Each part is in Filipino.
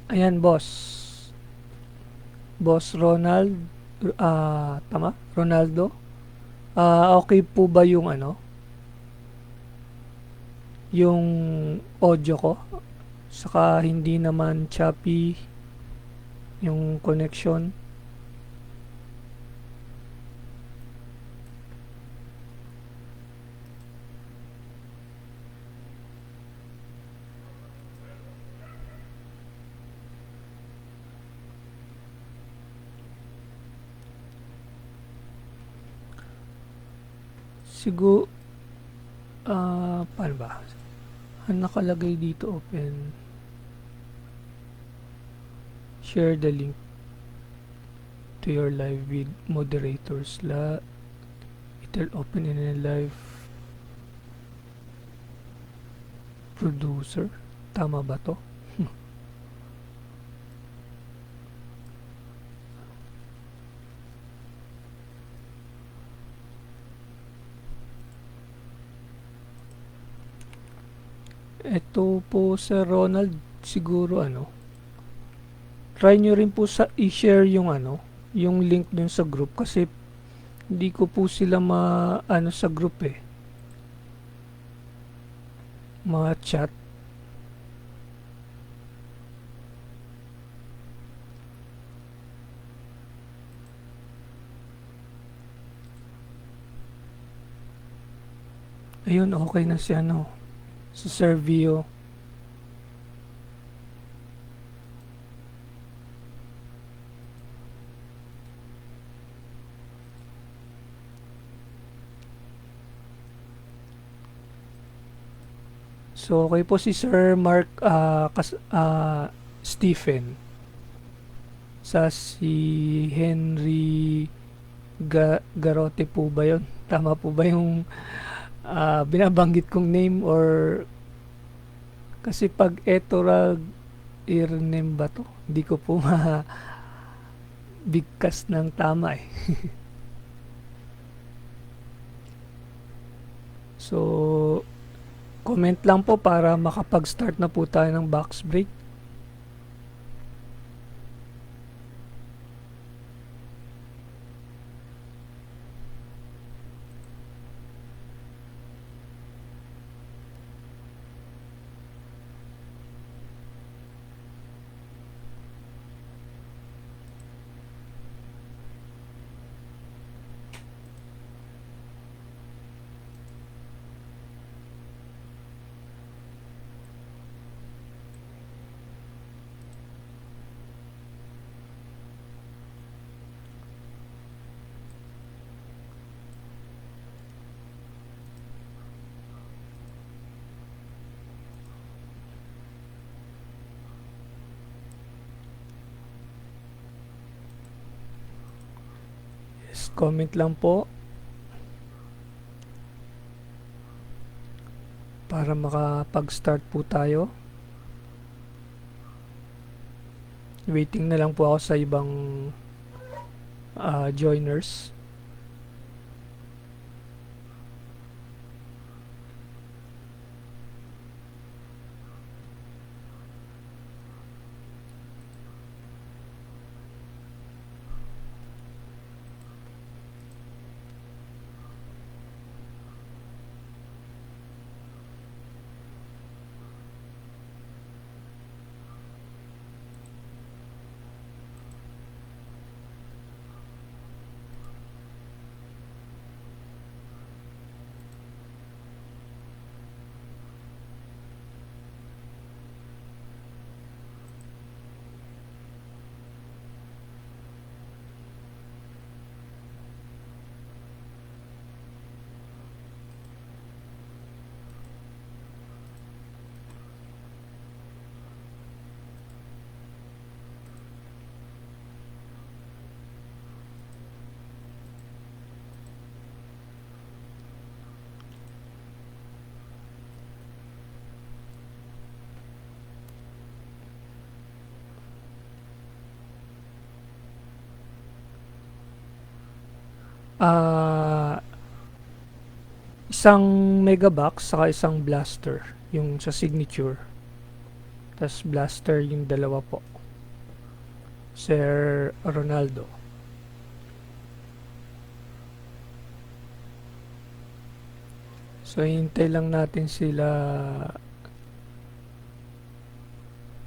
Ayan, boss. Boss Ronald, tama? Ronaldo? Okay po ba yung yung audio ko? Saka hindi naman choppy yung connection. Siguro, paano ba? Ang nakalagay dito, open. Share the link to your live with moderators. It'll open in a live producer. Tama ba to? Ito po Sir Ronald, siguro try nyo rin po sa i-share yung yung link dun sa group kasi hindi ko po sila sa group mga chat. Ayun, okay na si si Servio. So, okay po si Sir Mark Stephen. Sa si Henry Garote po ba yun? Tama po ba yung binabanggit kong name or kasi pag etorag name ba to? Hindi ko po bigkas ng tama So, comment lang po para makapag-start na po tayo ng box break. Yes, comment lang po para makapag-start po tayo. Waiting na lang po ako sa ibang joiners. Ah, isang megabox saka isang blaster yung sa signature. Tas blaster yung dalawa po. Sir Ronaldo. So hintay lang natin sila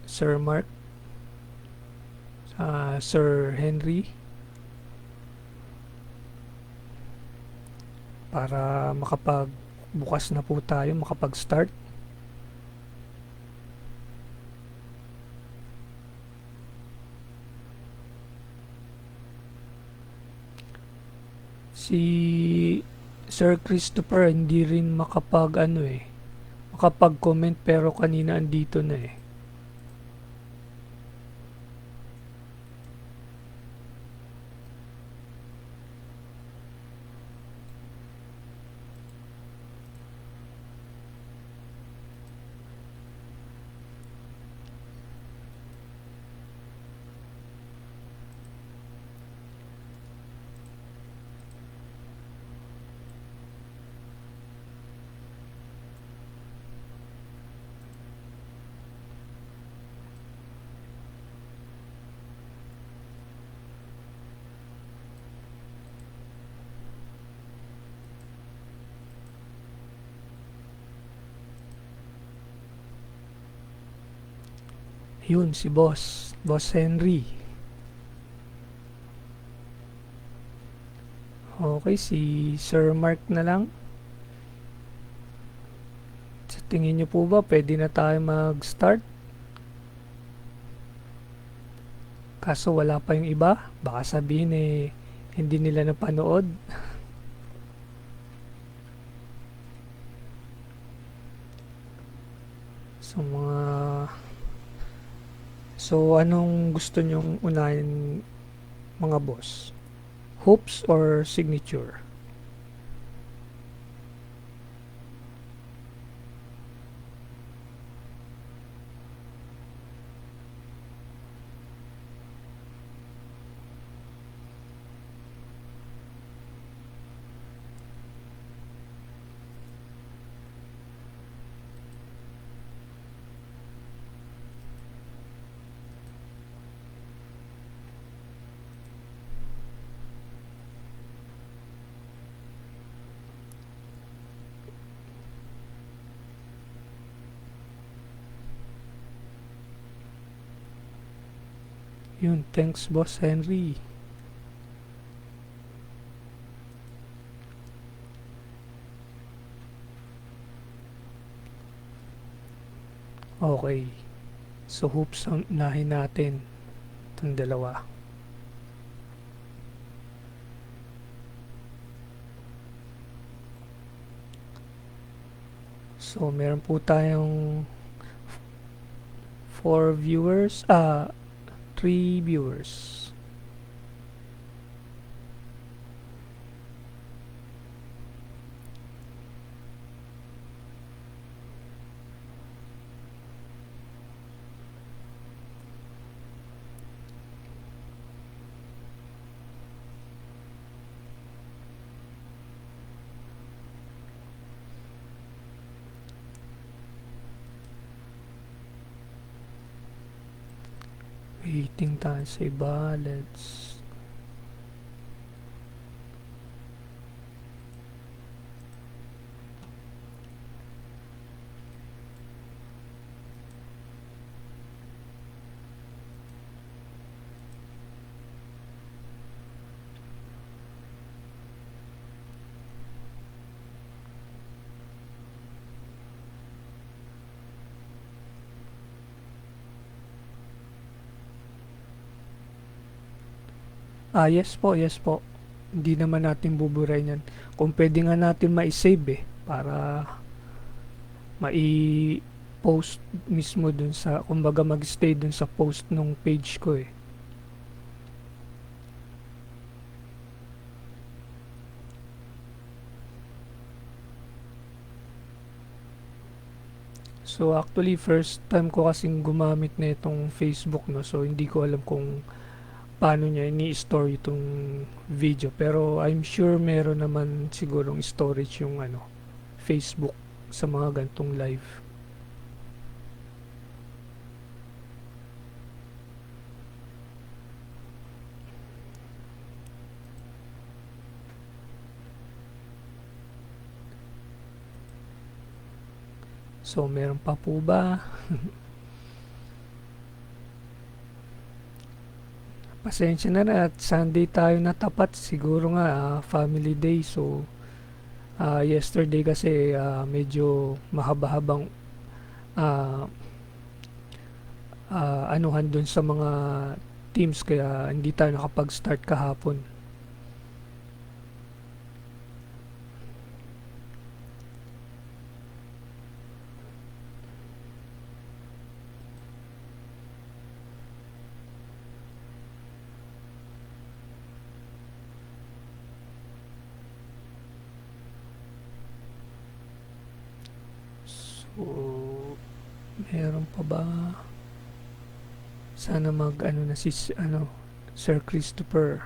Sir Mark, Sir Henry, para makapagbukas na po tayo, makapag-start. Si Sir Christopher hindi rin makapag-comment, pero kanina andito na eh. Yun, si Boss Henry. Okay, si Sir Mark na lang. Sa tingin nyo po ba pwede na tayo mag-start? Kaso wala pa yung iba. Baka sabihin hindi nila napanood. So anong gusto nyong unahin, mga boss? Hoops or signature? Yun, thanks Boss Henry. Okay. So hoops ang unahin natin. Itong dalawa. So meron po tayong 3 viewers. Waiting tayo sa iba. Let's... yes po, yes po. Hindi naman natin buburayin yan. Kung pwede nga natin ma-save para mai-post mismo dun sa, kumbaga mag-stay dun sa post nung page ko eh. So actually first time ko kasing gumamit na itong Facebook, no. So hindi ko alam kung paano niya ini-store itong video, pero I'm sure meron naman sigurong storage yung Facebook sa mga gantong live. So, meron pa po ba? Pasensya na na at Sunday tayo natapat. Siguro nga family day. So, yesterday kasi medyo mahaba-habang ah, anuhan dun sa mga teams kaya hindi tayo nakapag-start kahapon. So, meron pa ba? Sana mag ano na si Sir Christopher.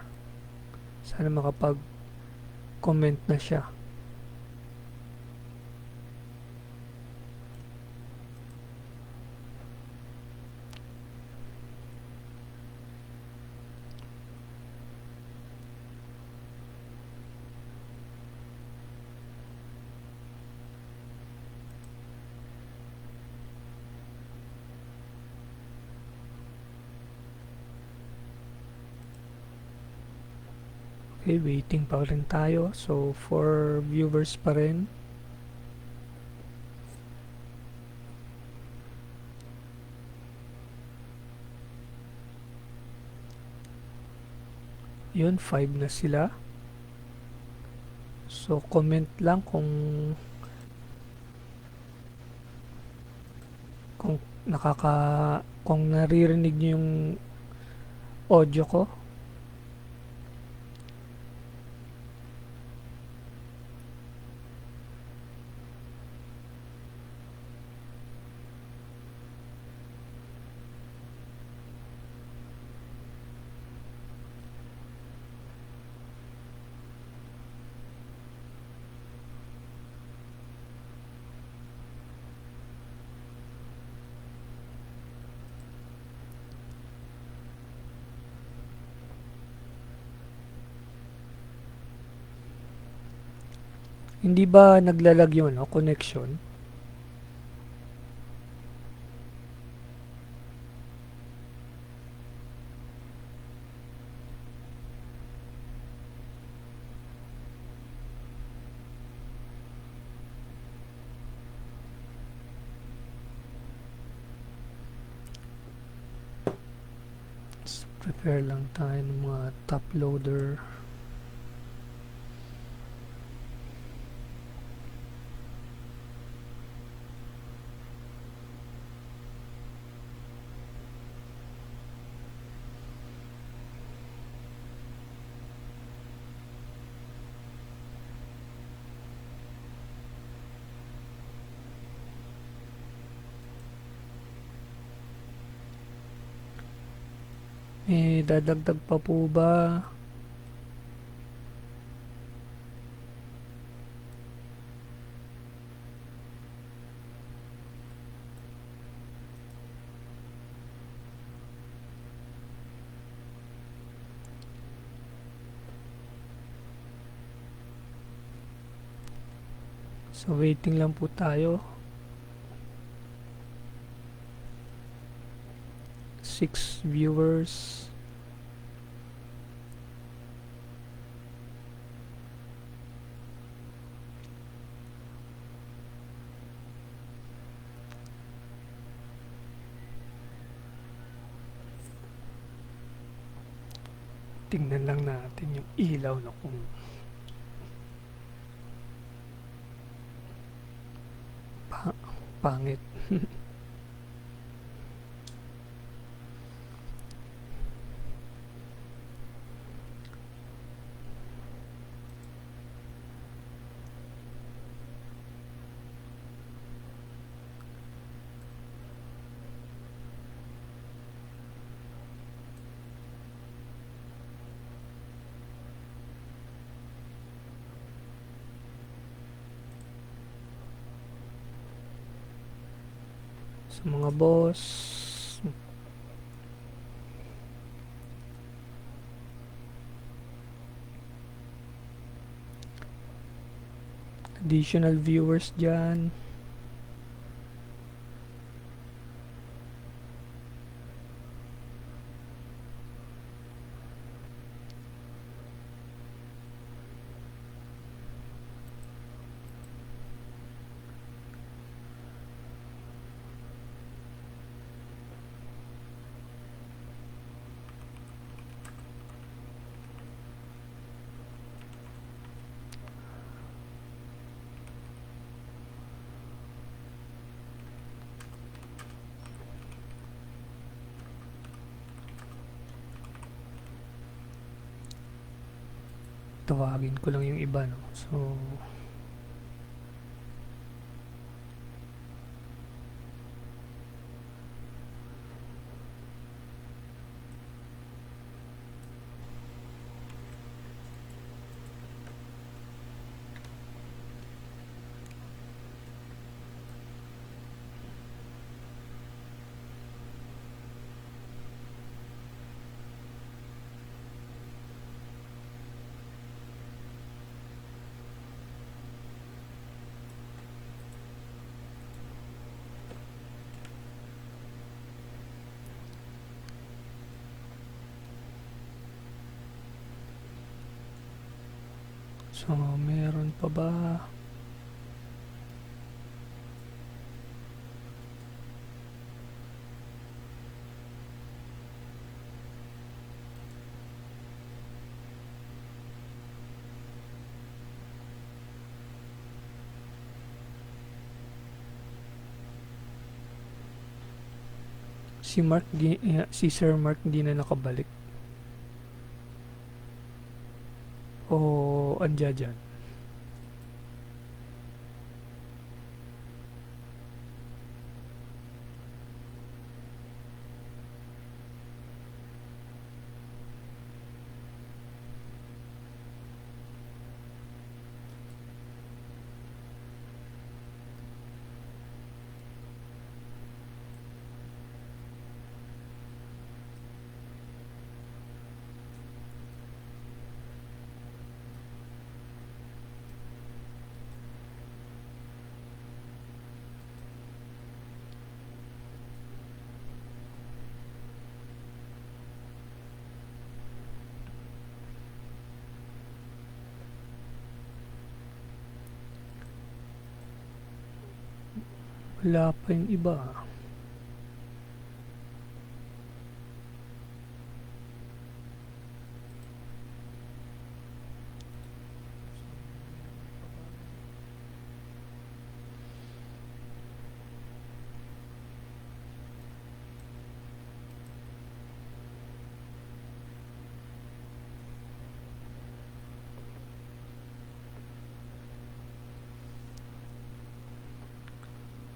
Sana makapag-comment na siya. Okay, waiting pa rin tayo. So, for viewers pa rin. Yun, 5 na sila. So, comment lang kung kung naririnig niyo yung audio ko. Hindi ba naglalag yun, no? Connection? Prepare lang tayo ng mga top loader. Dadagdag pa po ba? So, waiting lang po tayo. 6 viewers. Tingnan lang natin yung ilaw na kung pangit. So, mga boss, additional viewers dyan. tawagin ko lang yung iba, no? So, meron pa ba? Si Sir Mark di na nakabalik. O andya dyan? Wala pa yung iba.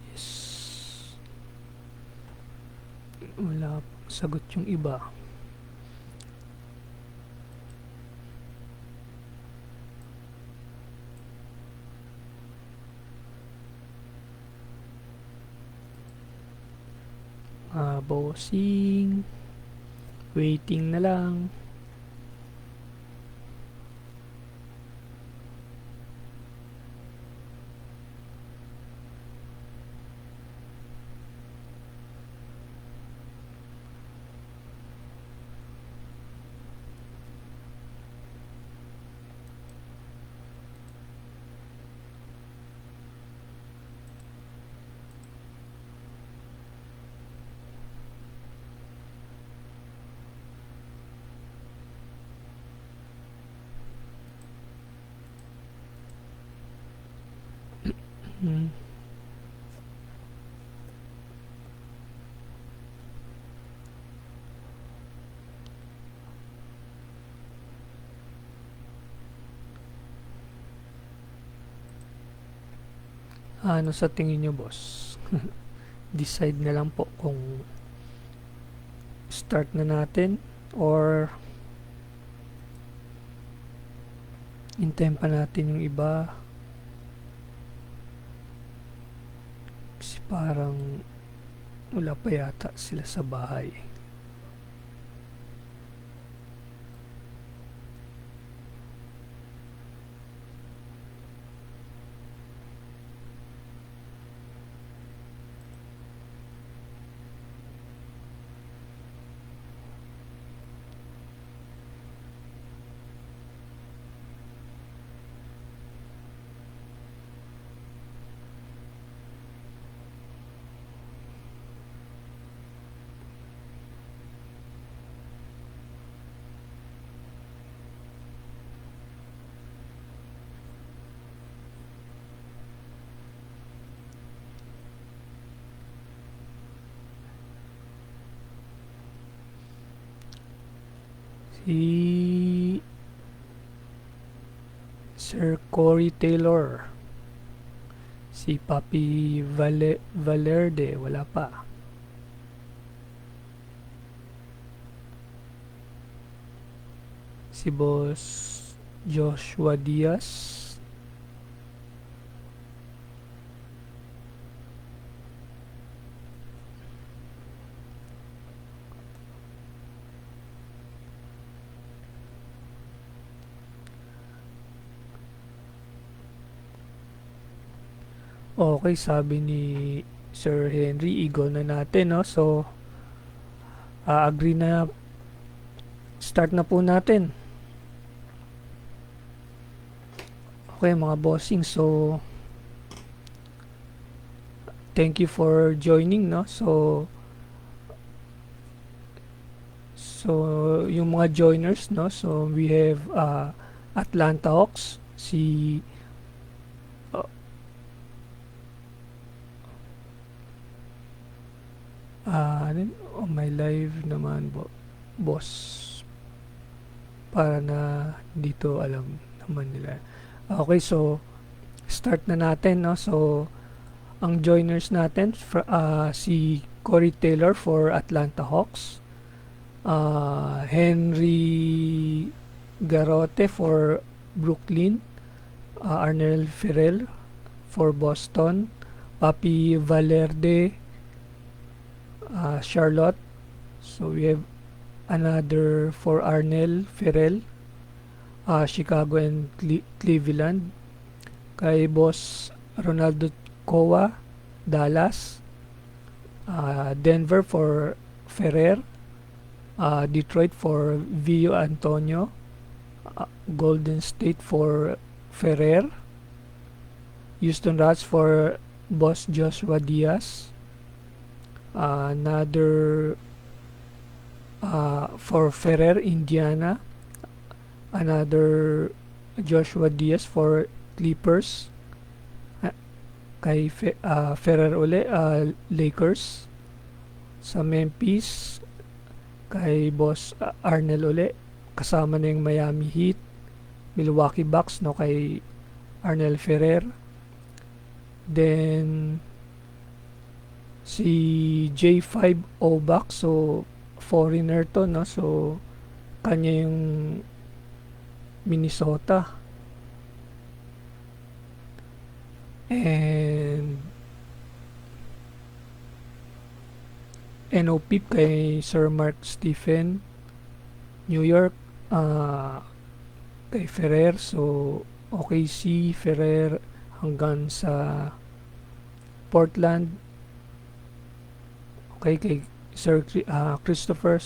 Yes. Wala pang sagot yung iba. Bossing. Waiting na lang. Hmm. Ano sa tingin nyo, boss? Decide na lang po kung start na natin or hintayin pa natin yung iba. Kasi parang wala pa yata sila sa bahay. Si Sir Corey Taylor. Si Papi Valerde, wala pa. Si Boss Joshua Diaz. Okay, sabi ni Sir Henry, eagle na natin, no? So, agree na, start na po natin. Okay, mga bossing, so, thank you for joining, no? So, yung mga joiners, no? So, we have Atlanta Hawks, si my live naman boss, para na dito alam naman nila. Okay, so start na natin, no? So ang joiners natin si Corey Taylor for Atlanta Hawks, Henry Garote for Brooklyn, Arnel Ferrell for Boston, Papi Valerde, Charlotte. So we have another for Arnel Ferrell, Chicago and Cleveland. Kay Boss Ronaldo Coa, Dallas, Denver for Ferrer, Detroit for Vio Antonio, Golden State for Ferrer, Houston Rockets for Boss Joshua Diaz, another for Ferrer, Indiana, another Joshua Diaz for Clippers, kay Ferrer uli, Lakers. Sa Memphis, kay Boss Arnel uli, kasama na yung Miami Heat. Milwaukee Bucks, no, kay Arnel Ferrer. Then si J5 Obak, so foreigner to, no? So kanya yung Minnesota. And NOP kay Sir Mark Stephen, New York, kay Ferrer. So OKC, Ferrer hanggang sa Portland. Okay, kay Sir Christopher,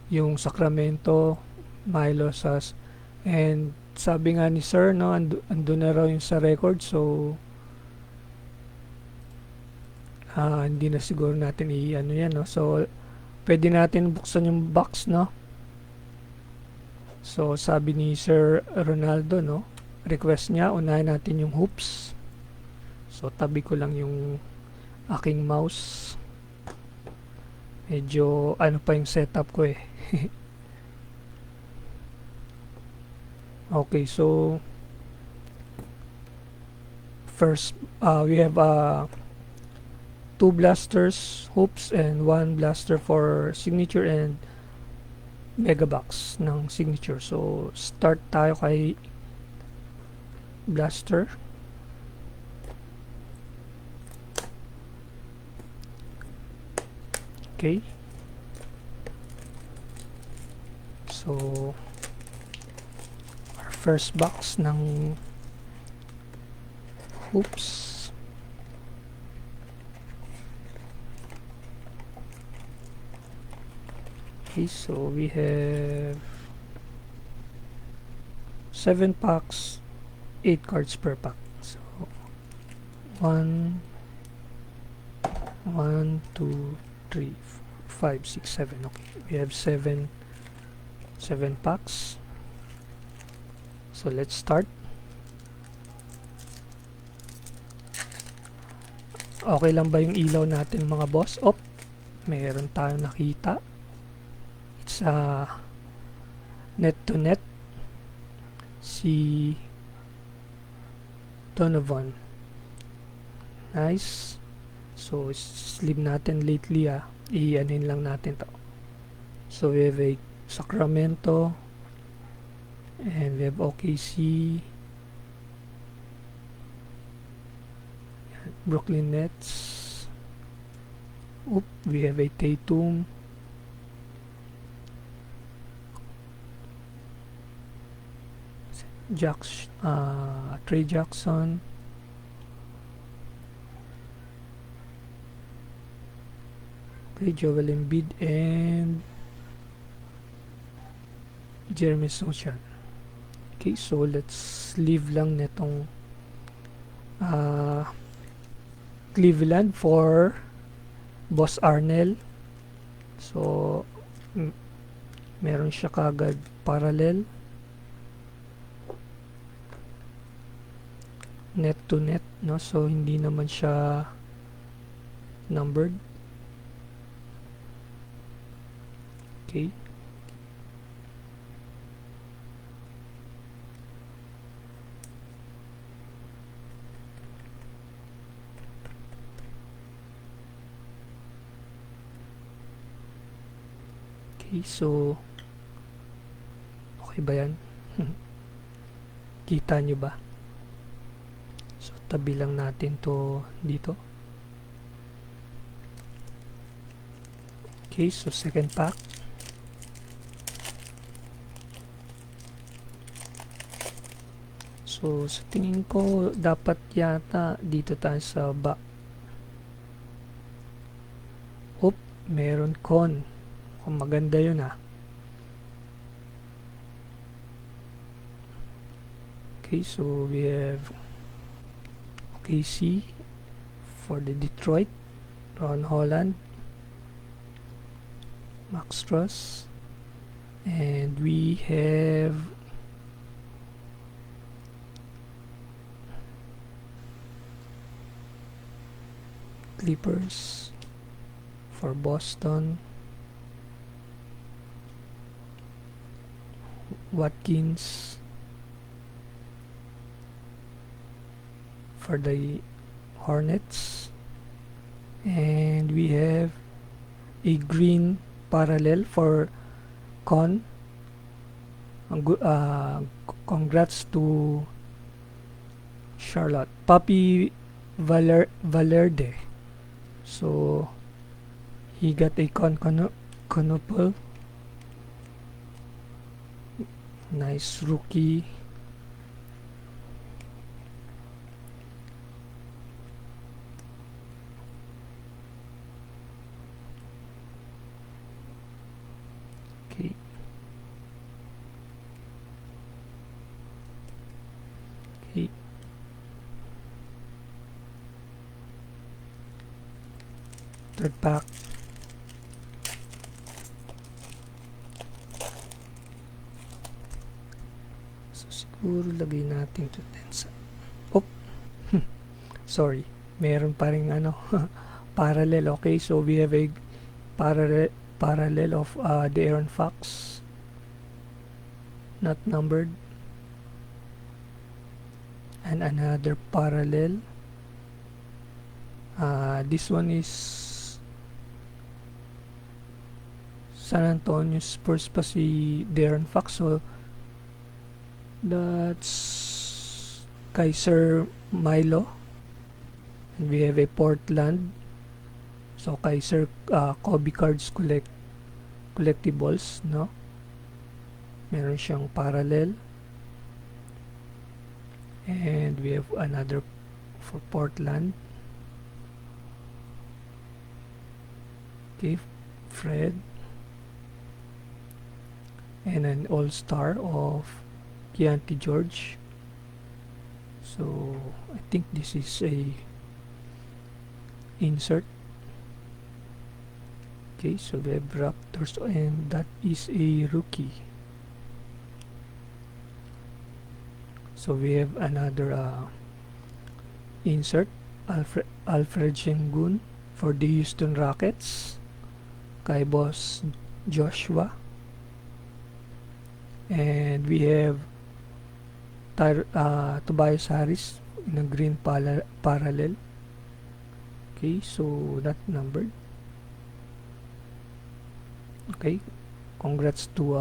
yung Sacramento, Milo Sas. And sabi nga ni Sir, no, ando na raw yung sa record. So hindi na siguro natin i-ano yan, no. So pwede natin buksan yung box, no. So sabi ni Sir Ronaldo, no, request niya unahin natin yung hoops. So tabi ko lang yung aking mouse. Medyo ano pa yung setup ko eh. Okay, so first we have 2 blasters hoops and 1 blaster for signature and mega box ng signature. So start tayo kay blaster. Okay, so our first box ng hoops. Okay, so we have 7 packs, 8 cards per pack. So 1 2 3 5 6 7. Okay, we have 7 packs. So let's start. Okay lang ba yung ilaw natin, mga boss? Meron tayong nakita. It's net to net. Si Donovan. Nice. So, sleeve natin lately i-anin lang natin to. So, we have a Sacramento and we have OKC, Brooklyn Nets. We have a Tatum, Trey Jackson, Joel Embiid, and Jeremy Sochan. Okay, so let's leave lang netong Cleveland for Boss Arnel. So meron siya kagad parallel net to net, no? So hindi naman siya numbered. Okay. Okay, so okay ba yan? Kita nyo ba? So tabi lang natin to dito. Okay, so second pack. So sa tingin ko dapat yata dito tayo sa meron con. Kung maganda yun Okay, so we have OKC for the Detroit, Ron Holland, Max Struss, and we have Clippers for Boston, Watkins for the Hornets, and we have a green parallel for Con. Congrats to Charlotte. Papi Valerde. So he got a Conopel. Nice rookie. Okay. Okay. Third pack. Siguro lagay natin to 10 sorry, meron pa ring parallel. Okay, so we have a parallel of the Aaron Fox, not numbered, and another parallel. This one is San Antonio Spurs pa si De'Aaron Fox, so that's Kaiser Milo, and we have a Portland, so Kaiser Kobe Cards collectibles, no? Meron siyang parallel, and we have another for Portland. Okay, Fred, and an all-star of Keontae George. So I think this is a insert. Okay, so we have Raptors, and that is a rookie. So we have another insert, Alfred Sengun for the Houston Rockets, kay Boss Joshua. And we have Tobias Harris in a green parallel. Okay, so not numbered. Okay, congrats to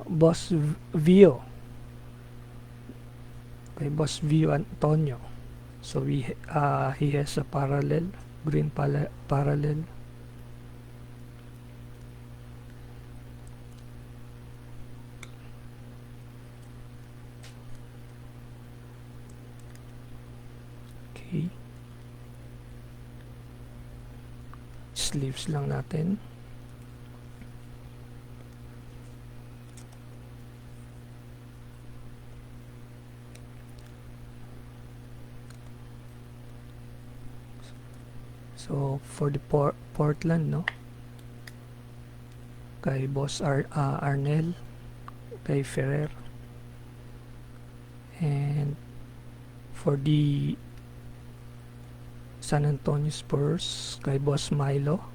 Boss Vio. Okay, Boss Vio Antonio. So he has a parallel, green parallel. Okay. Sleeves lang natin. So for the Portland, no, kay Boss Arnel, kay Ferrer, and for the San Antonio Spurs, kay Boss Milo.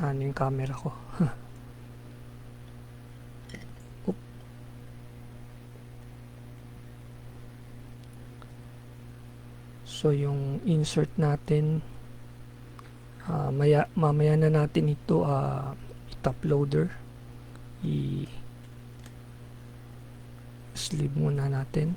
Ano yung camera ko? So yung insert natin, mamaya na natin ito i-top loader. I-sleeve muna natin.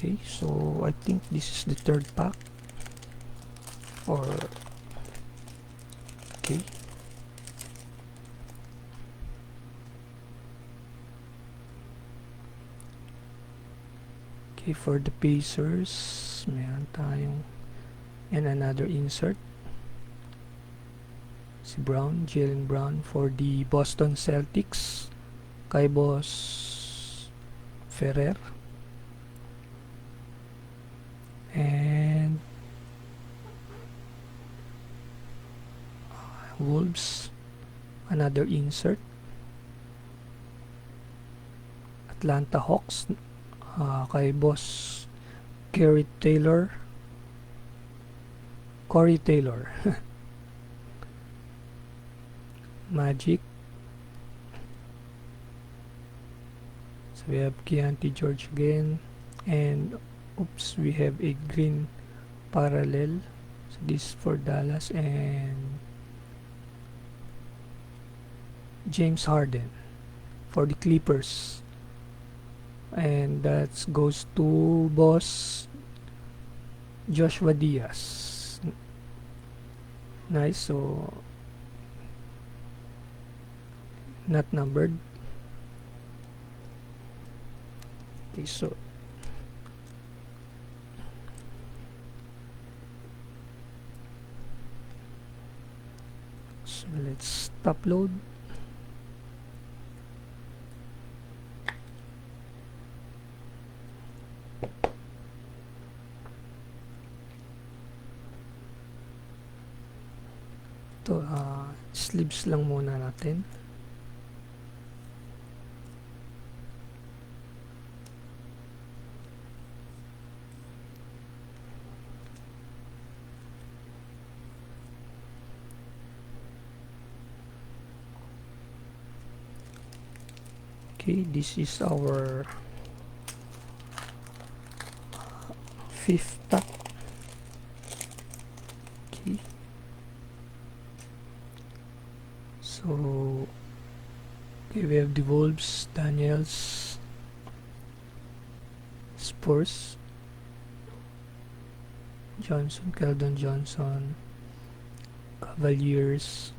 Okay, so I think this is the third pack, or okay. Okay, for the Pacers, meron tayong and another insert. Si Brown, Jaylen Brown. For the Boston Celtics, kay Boss Ferrer. And Wolves, another insert. Atlanta Hawks, kay Boss Corey Taylor. Magic. So we have Keontae George again, and oops, we have a green parallel. So this is for Dallas, and James Harden for the Clippers, and that goes to Boss Joshua Diaz. Nice. So not numbered. Okay, so let's top load. Ito, sleeves lang muna natin. Okay, this is our fifth pack. Okay, so okay, we have the Wolves, Daniels, Spurs, Johnson, Keldon Johnson, Cavaliers,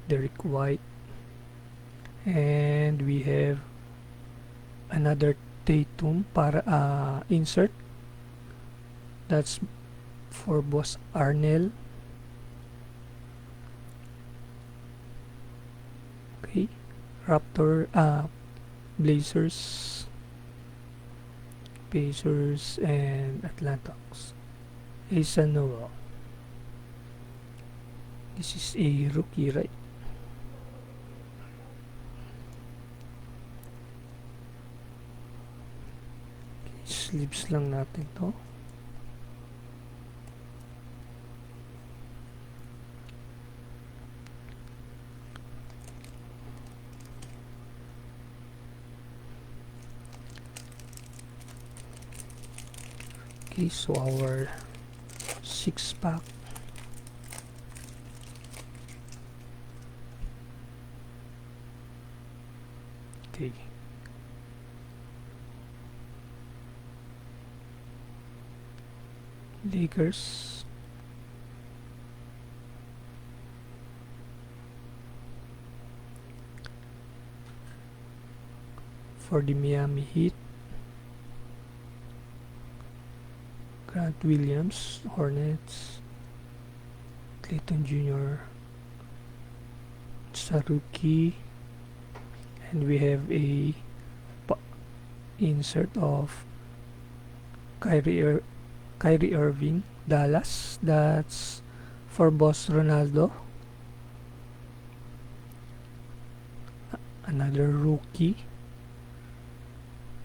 Derek White, and we have another Tatum para insert. That's for Boss Arnel. Okay, Raptor, Blazers, Pacers, and Atlanta Hawks. is ano, this is a rookie, right? Sleeves lang natin to. Okay, so our 6-pack. Okay. Lakers. For the Miami Heat, Grant Williams. Hornets, Clayton Jr. It's a rookie. And we have a insert of Kyrie Irving, Dallas. That's for Boss Ronaldo. Another rookie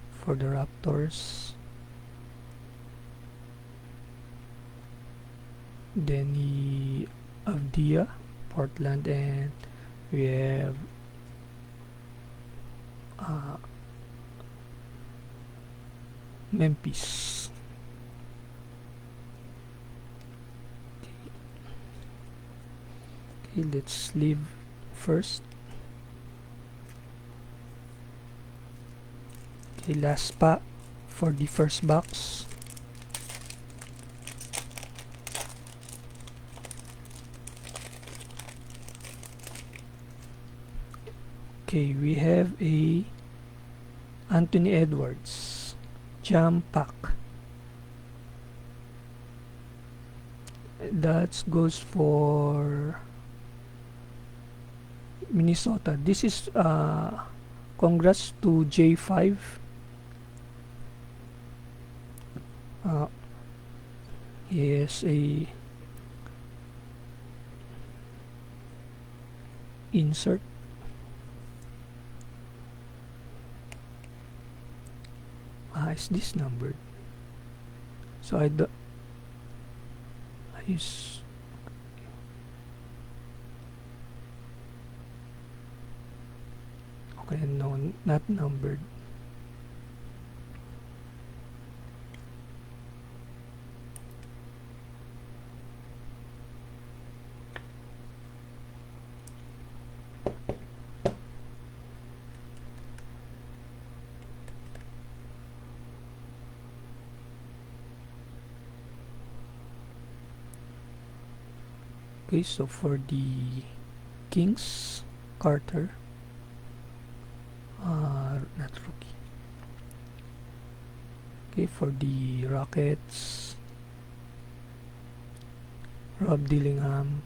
for the Raptors. Denny Avdia, Portland, and we have Memphis. Okay, let's leave first. Okay, last pack for the first box. Okay, we have a Anthony Edwards jam pack. That goes for Minnesota. This is congrats to J5. He is a insert. Is this numbered? So I use okay, no, not numbered. Okay, so for the Kings, Carter, not rookie. Okay, for the Rockets, Rob Dillingham.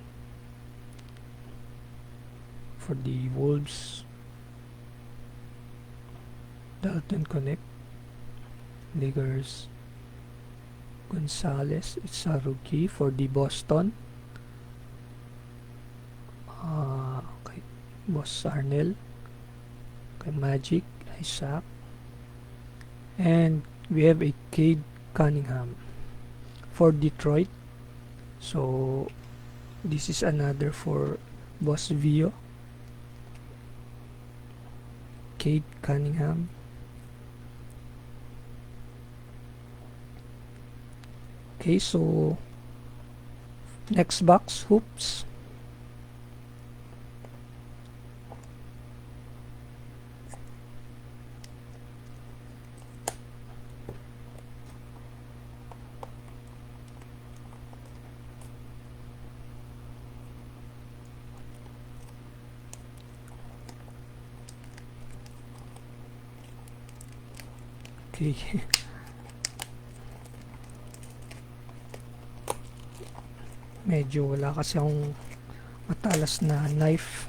For the Wolves, Dalton Connect. Lakers, Gonzalez, it's a rookie. For the Boston, okay, Boss Arnell. Okay, Magic, Isaac. And we have a Cade Cunningham for Detroit. So this is another for Boss Vio. Cade Cunningham. Okay, so next box, hoops. Okay. Medyo wala kasi akong matalas na knife.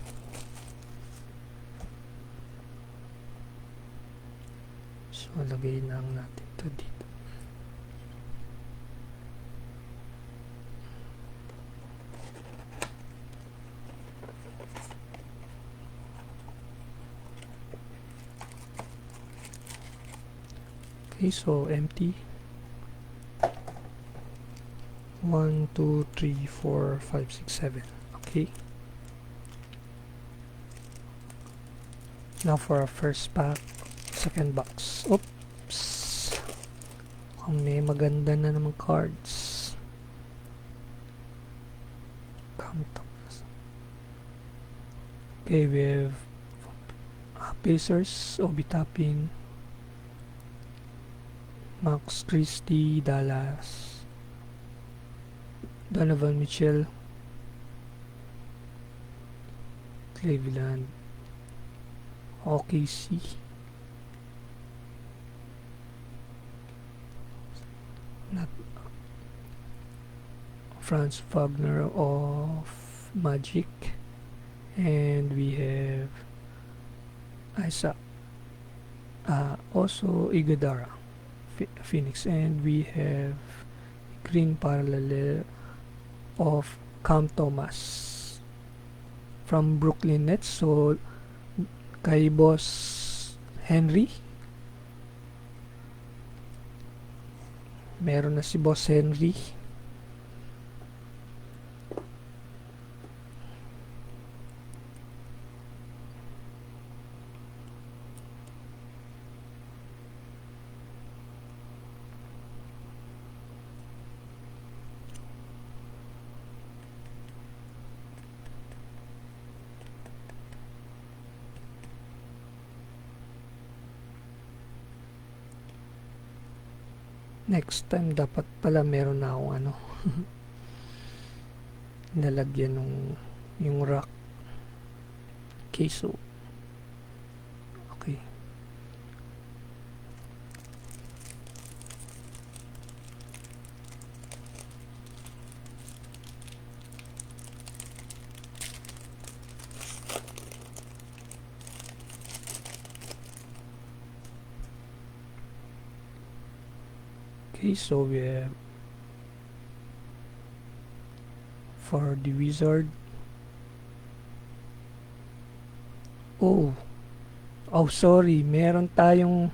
So lagay lang natin to dito. Okay, so empty. 1, 2, 3, 4, 5, 6, 7. Okay. Now for our first pack, second box. Oops. Ang may maganda na naman cards. Okay, we have Pacers, Obi Toppin, Max Christie, Dallas, Donovan Mitchell, Cleveland, OKC, not Franz Wagner of Magic, and we have Isaac, also Iguodala, Phoenix, and we have green parallel of Cam Thomas from Brooklyn Nets. So kay Boss Henry, meron na si Boss Henry. Next time dapat pala meron na akong ano nalagyan nung yung rack. Okay, so okay. Okay, so we have for the Wizard. Oh, sorry, meron tayong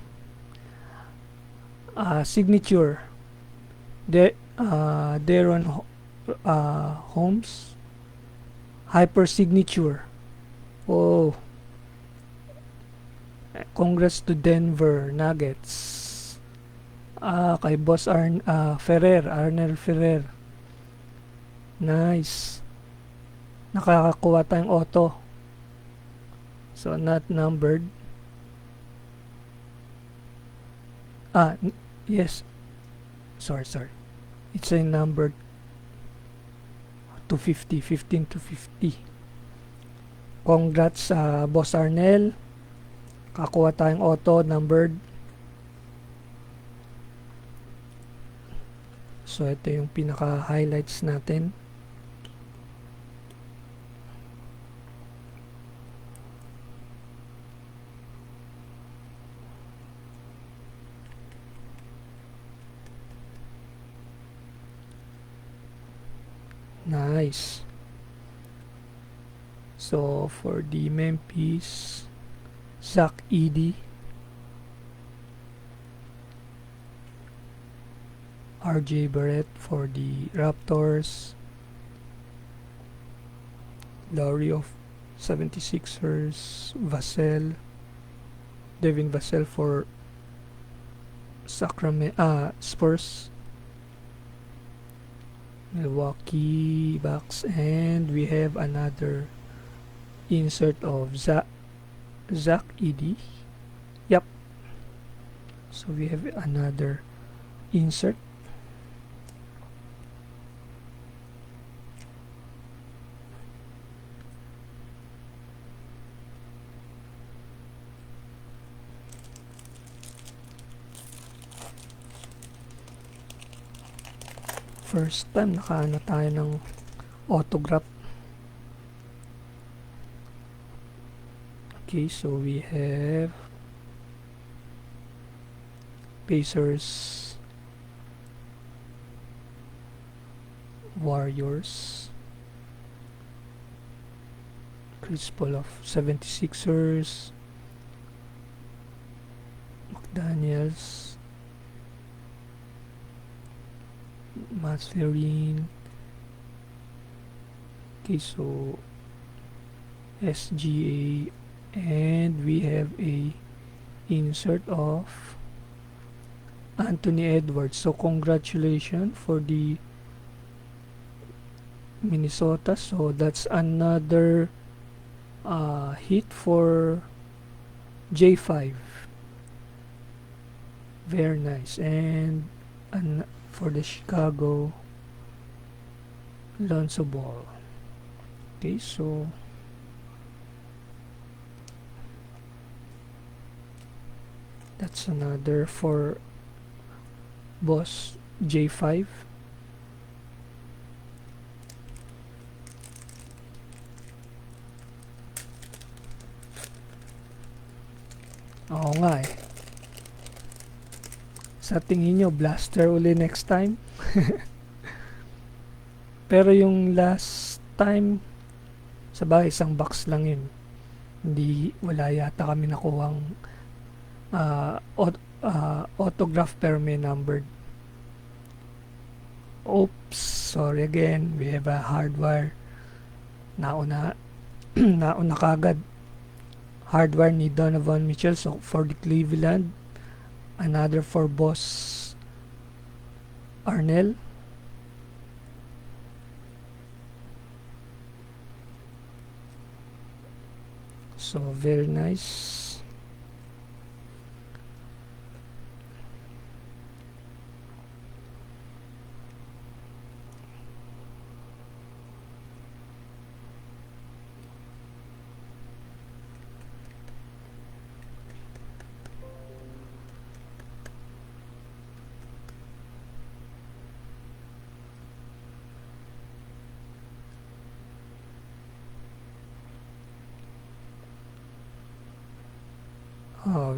signature. Deron Holmes hyper signature. Oh, congrats to Denver Nuggets. Kay Boss Arnel Ferrer. Nice. Nakakakuha tayong auto. So, not numbered. Yes. Sorry. It's a numbered 250, 15 to 50. Congrats sa Boss Arnel. Kakuha tayong auto, numbered. So, ito yung pinaka-highlights natin. Nice. So, for the Memphis, Zach Edey, RJ Barrett. For the Raptors, Lowry of 76ers, Vassell, Devin Vassell for Spurs, Milwaukee Bucks, and we have another insert of Zach Edey. Yep. So we have another insert. First time nakaano tayo ng autograph. Okay, so we have Pacers, Warriors, Chris Paul of 76ers, McDaniels, Matherin. Okay, so SGA, and we have a insert of Anthony Edwards. So congratulations for the Minnesota. So that's another hit for J5. Very nice. And for the Chicago, Lonzo Ball. Okay, so that's another for Boss J5. Oo nga eh. Sa tingin nyo, blaster uli next time? Pero yung last time, sa bagay, isang box lang yun. Hindi, wala yata kami nakuhang autograph pero may numbered. Oops, sorry again. We have a hardware. Nauna kagad. Hardware ni Donovan Mitchell. So for the Cleveland, another for Boss Arnell. So very nice.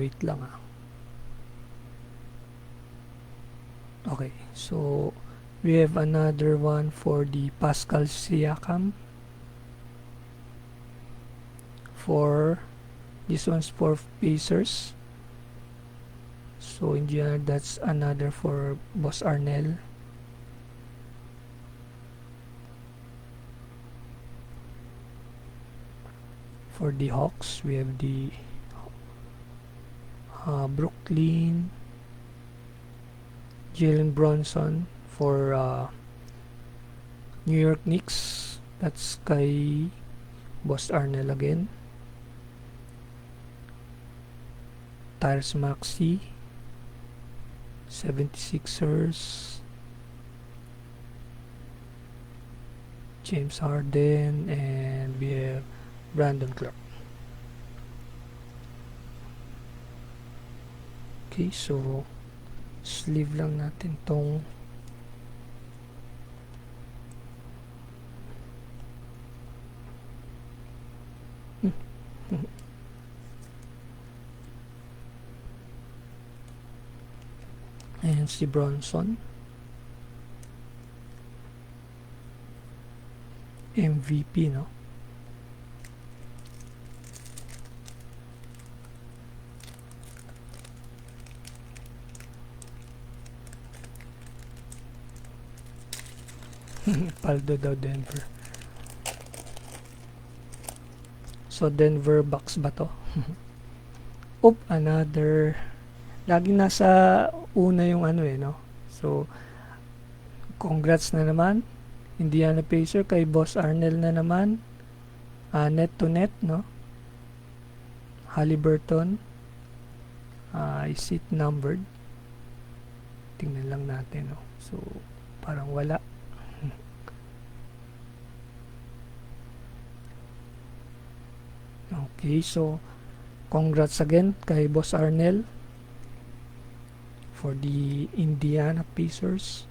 Wait lang ah. Okay, so we have another one for the Pascal Siakam. For this one's for Pacers. So Indiana, that's another for Boss Arnell. For the Hawks, we have the Brooklyn, Jalen Brunson. For New York Knicks, that's kay Boss Arnell again. Tyrese Maxey, 76ers. James Harden, and we have Brandon Clark. Okay, so sleeve lang natin tong and si Bronson, MVP, no? Paldo daw Denver. So Denver Bucks ba to? Oop, another. Laging nasa una yung ano eh, no? So congrats na naman Indiana Pacer kay Boss Arnell na naman. Net to net, no? Halliburton, is it numbered? Tingnan lang natin, no? So parang wala. Okay, so congrats again kay Boss Arnell for the Indiana Pacers.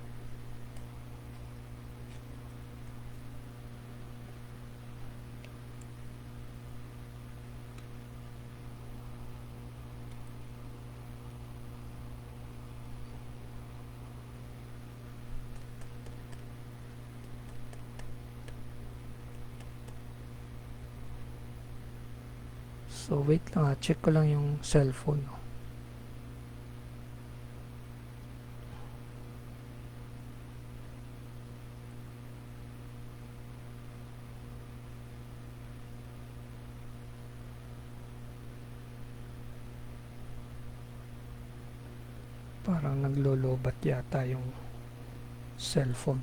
So wait lang, check ko lang yung cellphone, no? Parang naglolobat yata yung cellphone.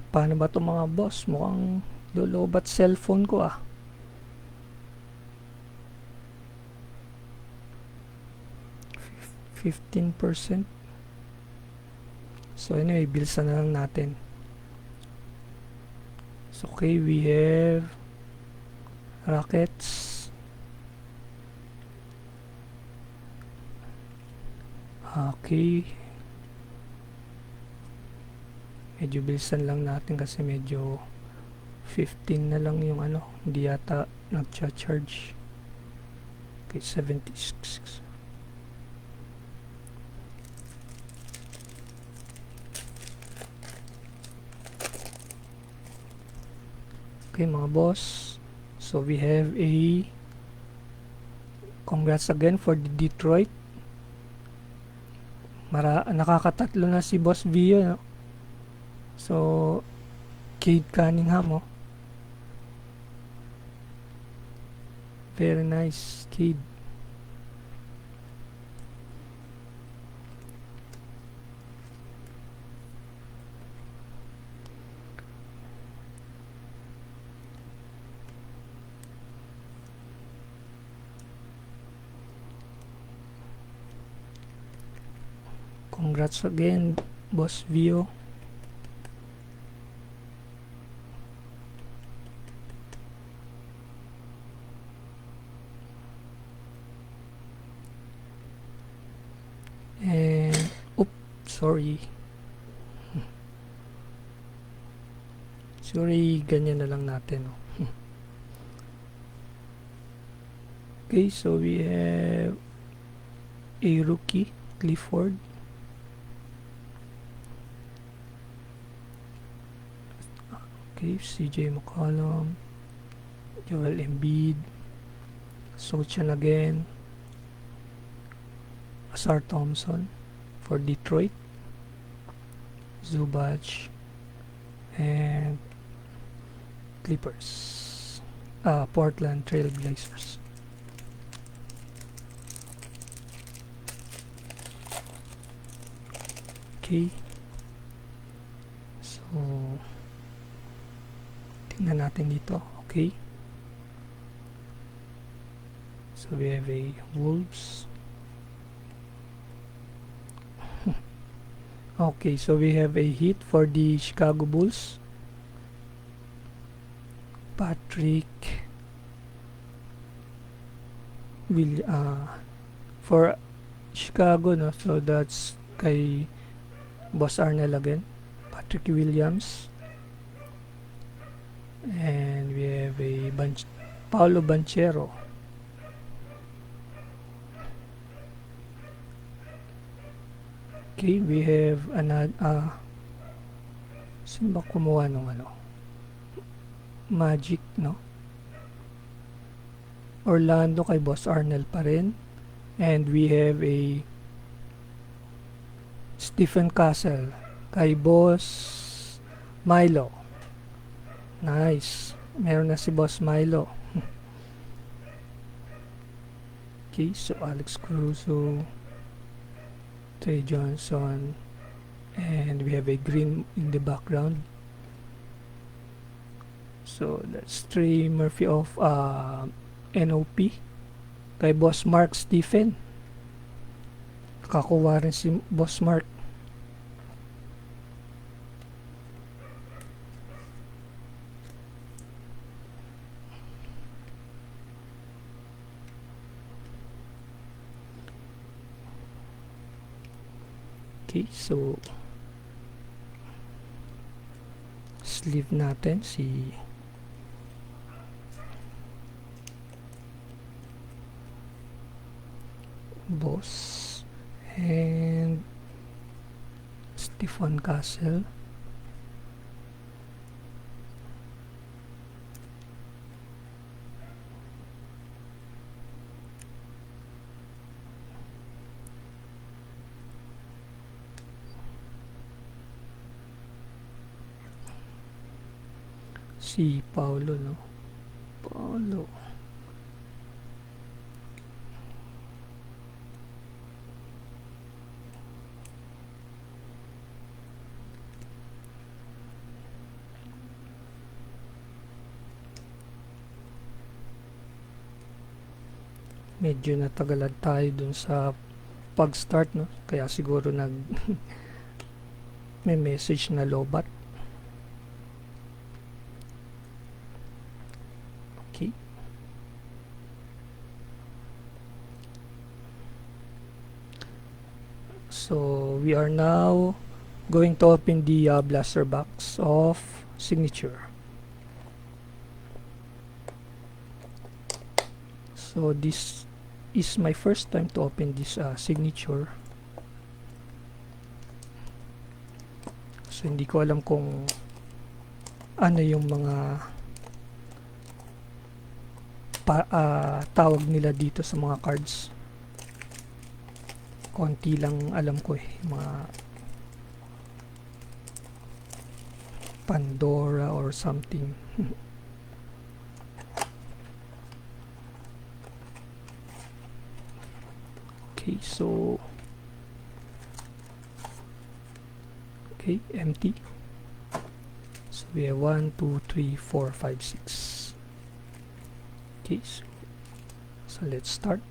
Paano ba to mga boss? Mukhang lolobat cellphone ko ah. 15%. So anyway, bilisan na lang natin. So okay, we have rockets. Okay. Medyo bilisan lang natin kasi medyo 15 na lang yung ano, hindi yata nagcha-charge. Okay, 76. Okay mga boss, so we have a congrats again for the Detroit. Nakakatatlo na si Boss Vio, no? So Cade Cunningham, oh. Very nice, Cade. Congrats again, Boss Vio. And, sorry. Sorry, ganyan na lang natin, oh. Okay, so we have a rookie, Clifford. Okay, CJ McCollum, Joel Embiid, Sochan again, Asar Thompson for Detroit, Zubac, and Clippers, Portland Trail Blazers. Okay, so tingnan natin dito. Okay, so we have a Wolves. Okay, so we have a hit for the Chicago Bulls. Patrick will for Chicago, no? So that's kay Boss Arnel again. Patrick Williams. And we have a Paolo Banchero. Okay, we have another sino ba kumuha nung ano? Magic, no? Orlando kay Boss Arnel pa rin. And we have a Stephen Castle kay Boss Milo. Nice. Meron na si Boss Milo. Okay, so Alex Caruso, Trey Johnson, and we have a green in the background. So that's Trey Murphy of NOP kay Boss Mark Stephen. Nakakuha rin si Boss Mark. Okay, so sleeve natin si Boss and Stephen Castle. Si Paulo, no? Paulo. Medyo natagalan tayo dun sa pag-start, no? Kaya siguro may message na lobat. Okay. So we are now going to open the blaster box of signature. So this is my first time to open this signature. So hindi ko alam kung ano yung mga tawag nila dito sa mga cards. Konti lang alam ko mga Pandora or something. Okay, so empty. So we have 1 2 3 4 5 6. Okay, so let's start.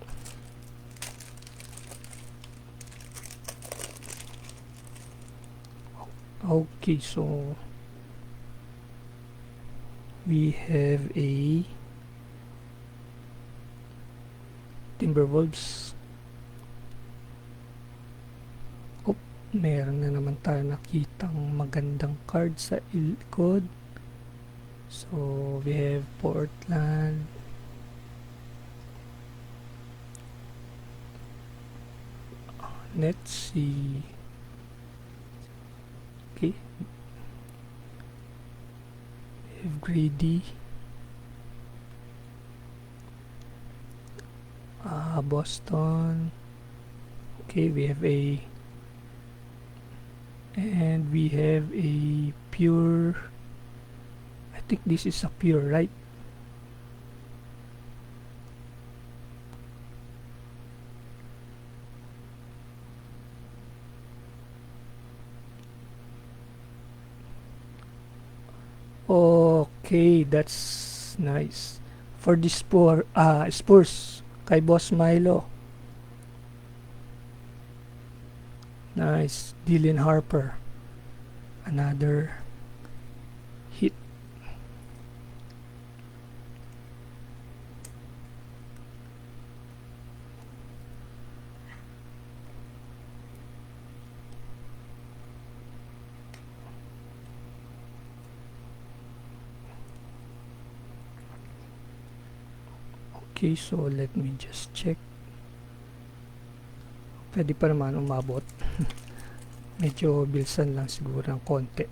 Okay, so we have a Timberwolves. Oh, meron na naman tayo nakitang magandang card sa likod. So we have Portland. Let's see. Okay. We have Grady. Boston. Okay, we have a pure. I think this is a pure, right? Okay, that's nice. For the Spurs, kay Boss Milo. Nice. Dylan Harper. Another hit. Okay, so let me just check. Pwede pa naman umabot. Medyo bilsan lang siguro ng konti.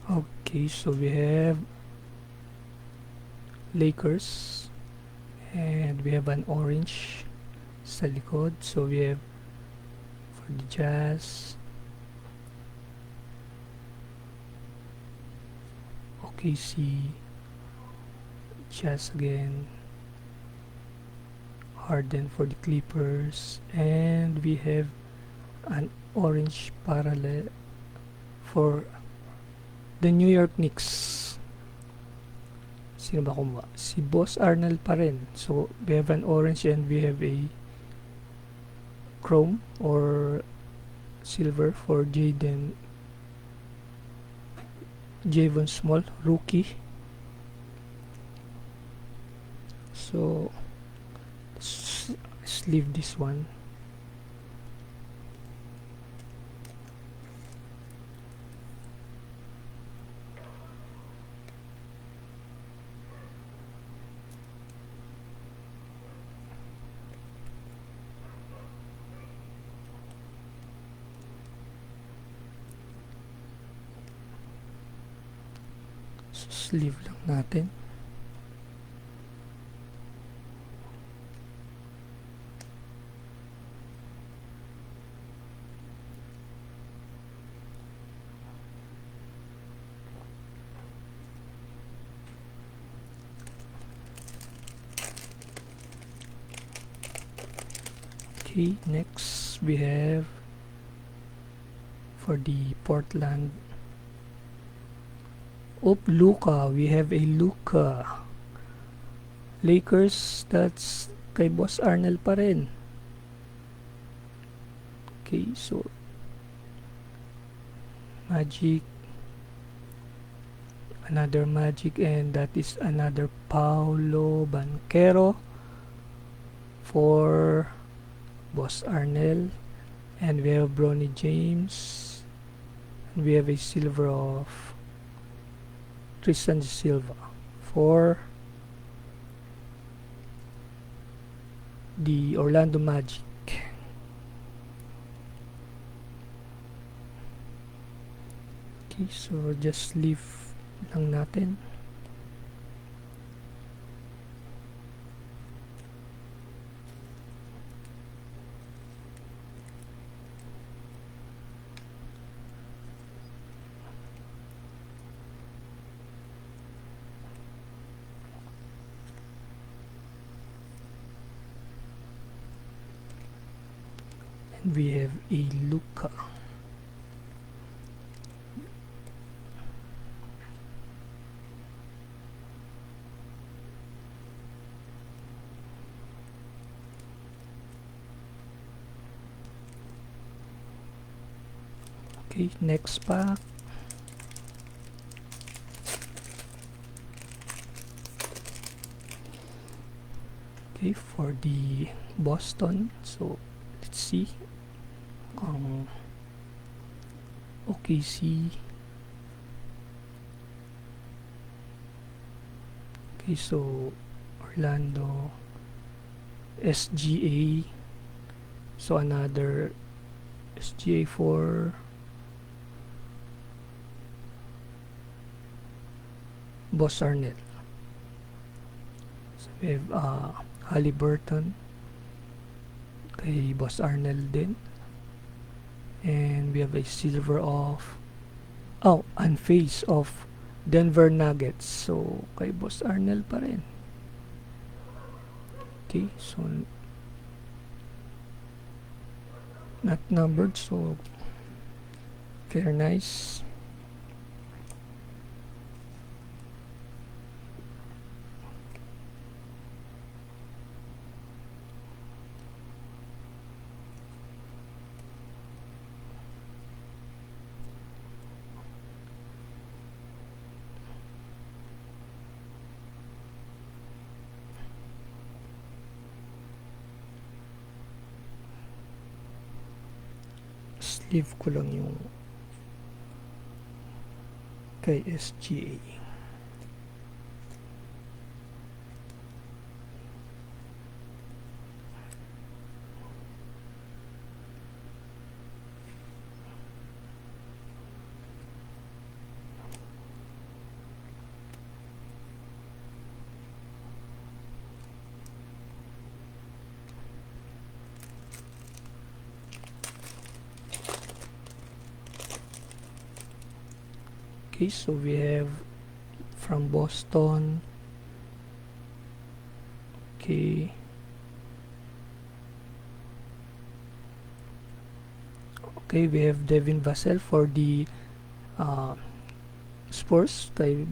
Okay, so we have Lakers and we have an orange sa likod. So we have for the Jazz. OKC, Jazz again, Harden for the Clippers, and we have an orange parallel for the New York Knicks. Sino ba kumuha? Si Boss Arnold pa rin. So we have an orange and we have a chrome or silver for Javon Small, rookie. So let's leave this one. Sleeve lang natin. Okay, next we have for the Portland. Luka. We have a Luka. Lakers, that's kay Boss Arnel pa rin. Okay, so Magic, another Magic, and that is another Paolo Banchero for Boss Arnel. And we have Bronny James, and we have a silver of Tristan Silva for the Orlando Magic. Okay, so just leave lang natin. And we have a Luka. Okay, next pack. Okay, for the Boston, so let's see. OKC. Okay, so Orlando, SGA. So another SGA for Boss Arnel. So we have Halliburton kay Boss Arnel din. And we have a silver of unfazed of Denver Nuggets. So kay Boss Arnel pa rin. Okay, so not numbered, so very nice. Sleeve ko lang yung kay SGA. Okay, so we have from Boston. Okay. Okay, we have Devin Vassell for the Spurs kay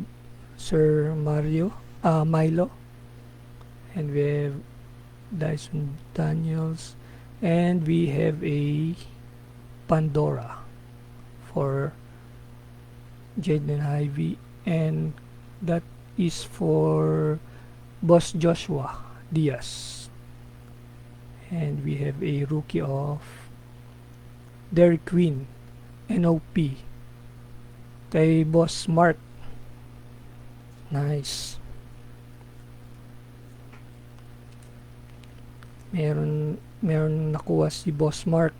Sir Milo. And we have Dyson Daniels. And we have a Pandora for Jaden Ivey, and that is for Boss Joshua Diaz. And we have a rookie of Derrick Queen, NOP, kay Boss Mark. Nice. Meron nakuha si Boss Mark.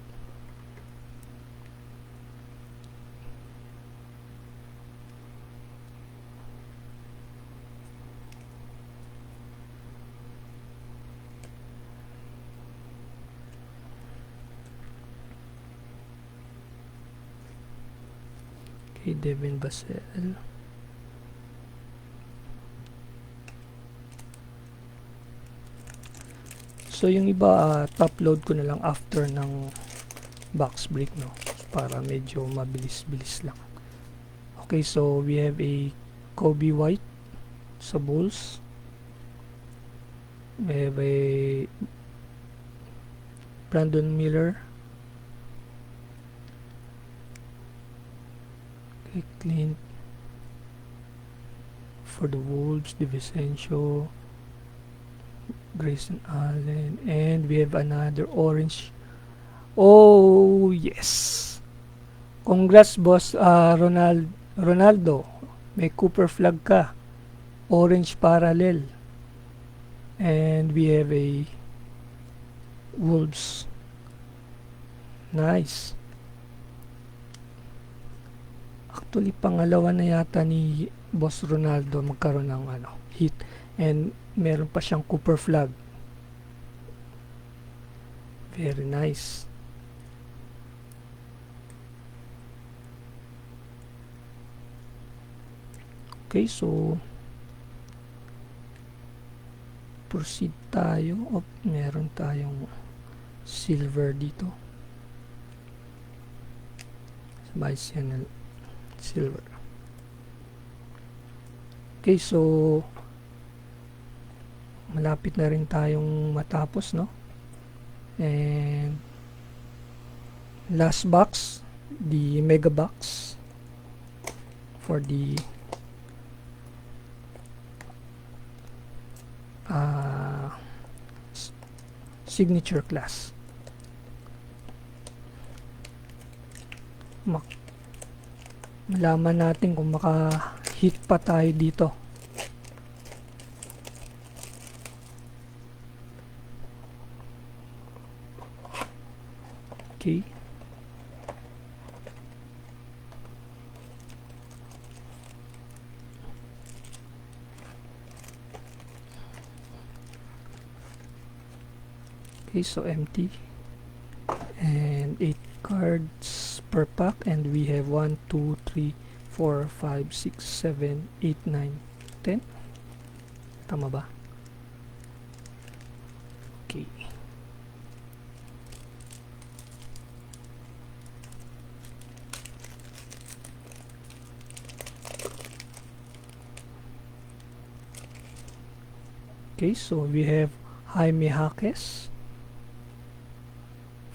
Okay, Devin Vassell. So yung iba top load ko na lang after ng box break, no, para medyo mabilis-bilis lang. Okay, so we have a Kobe White sa Bulls. We have a Brandon Miller. Okay, Clint for the Wolves, DiVincenzo, Grayson Allen, and we have another orange. Oh yes, congrats boss, Ronaldo, may Cooper flag ka, orange parallel, and we have a Wolves. Nice. Actually pangalawa na yata ni boss Ronaldo magkaroon ng hit, and meron pa siyang Cooper flag. Very nice. Okay, so proceed tayo. Meron tayong silver dito. Sabay siya silver. Okay, so malapit na rin tayong matapos, no? And last box, the mega box for the signature class. Malaman natin kung maka-hit pa tayo dito. Okay. Okay, so empty. And 8 cards per pack, and we have 1, 2, 3, 4, 5, 6, 7, 8, 9, 10. Tama ba? Okay. Okay, so we have Jaime Jaquez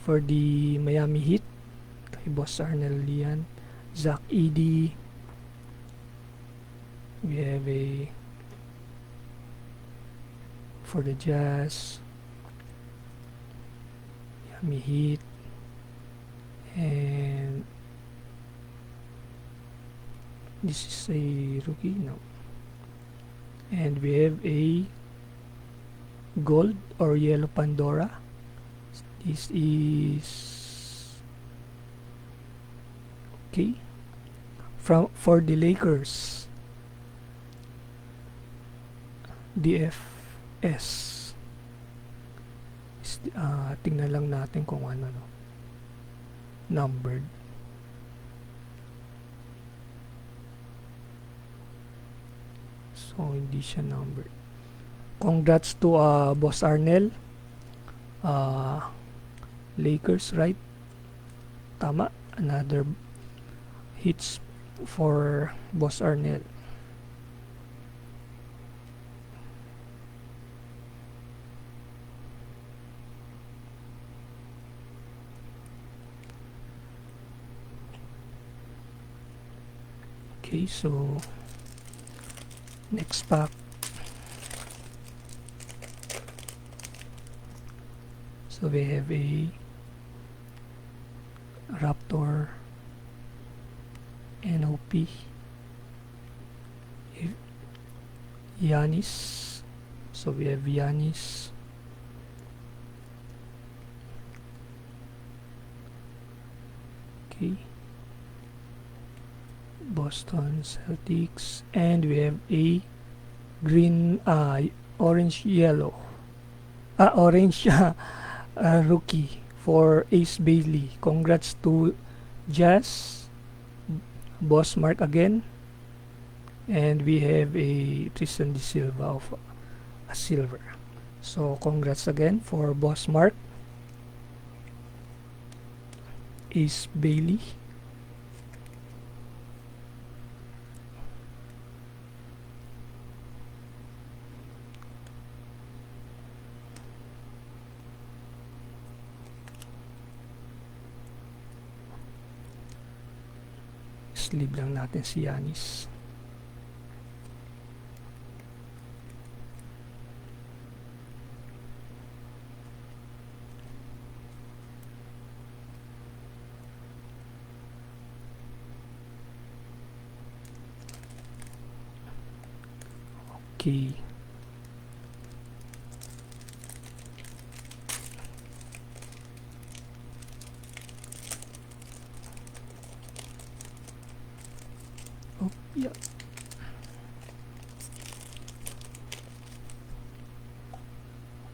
for the Miami Heat, kay Boss Arnel Lian. Zach Edey, we have a for the Jazz, Miami Heat, and this is a rookie, no, and we have a gold or yellow Pandora. This is okay for the Lakers, DFS. Tingnan lang natin kung ano, no, numbered. So hindi siya numbered. Congrats to Boss Arnel. Lakers, right? Tama. Another hits for Boss Arnel. Okay, so next pack. So we have a Raptor, NOP, Giannis. So we have Giannis, okay, Boston Celtics, and we have a green, orange yellow, orange rookie for Ace Bailey. Congrats to Jazz, Boss Mark again, and we have a Tristan De Silva of a silver. So congrats again for Boss Mark. Ace Bailey. Sleeve lang natin si Yanis. Okay. Oh, yeah.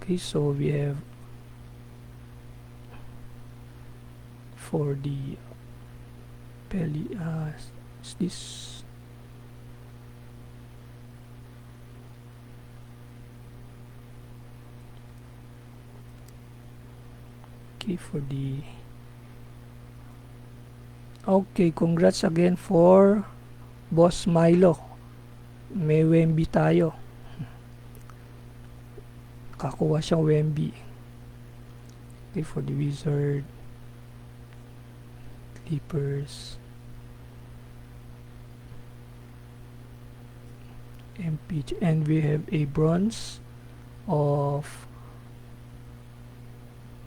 Okay, so we have for the belly, is this okay for the okay, congrats again for Boss Milo. May Wemby tayo. Kakuha siyang Wemby. Okay, for the Wizard, Clippers, MPG, and we have a bronze of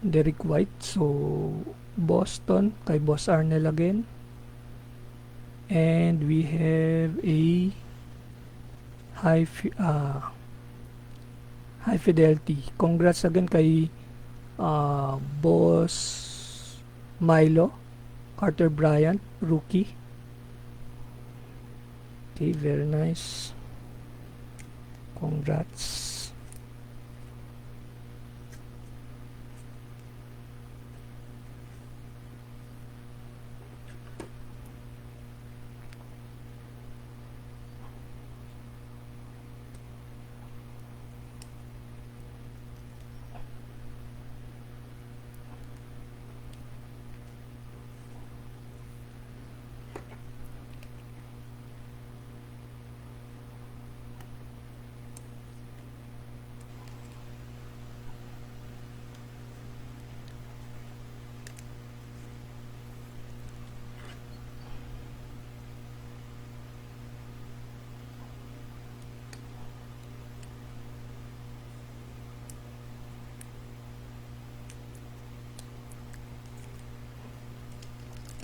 Derek White. So Boston kay Boss Arnel again. And we have a high fidelity. Congrats again kay Boss Milo, Carter Bryant, rookie. Okay, very nice. Congrats.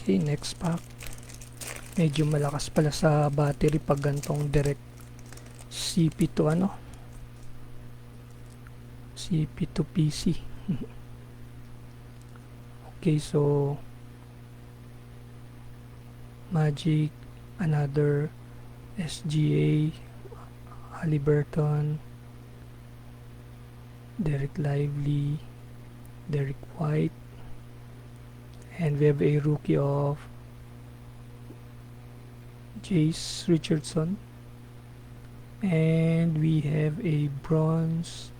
Okay, next pack. Medyo malakas pala sa battery pag gantong direct CP to ano? CP to PC. Okay, so Magic, another SGA, Haliburton, Derek Lively, Derek White, and we have a rookie of Jace Richardson, and we have a bronze.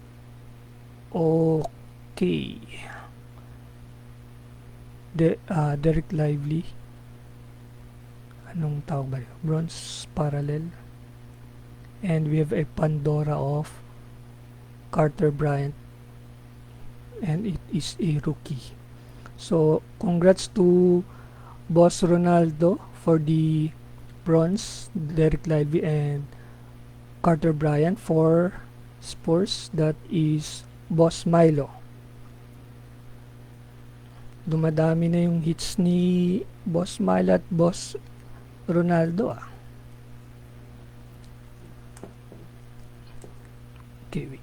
Okay, Derek Lively, anong tawag ba yun? Bronze parallel, and we have a Pandora of Carter Bryant, and it is a rookie. So congrats to Boss Ronaldo for the bronze, Derek Lively and Carter Bryant for Spurs. That is Boss Milo. Dumadami na yung hits ni Boss Milo at Boss Ronaldo. Okay, wait.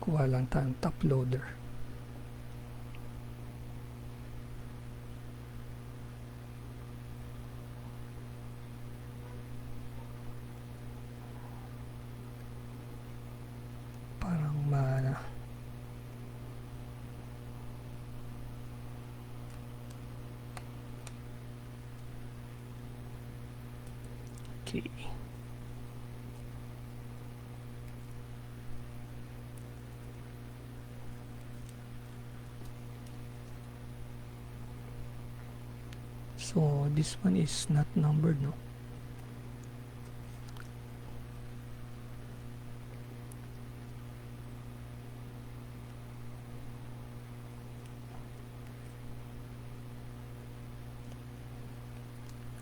Kuha lang tayong top loader. Okay. So this one is not numbered, no?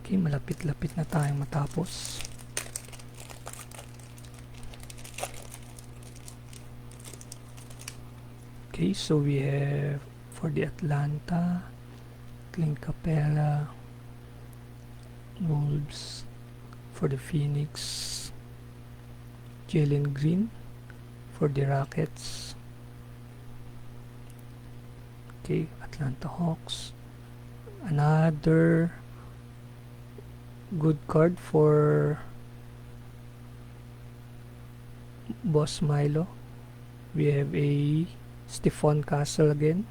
Okay, malapit-lapit na tayong matapos. Okay, so we have for the Atlanta, Clint Capella, Wolves. For the Phoenix, Jalen Green. For the Rockets, okay, Atlanta Hawks. Another good card for Boss Milo. We have a Stephon Castle again,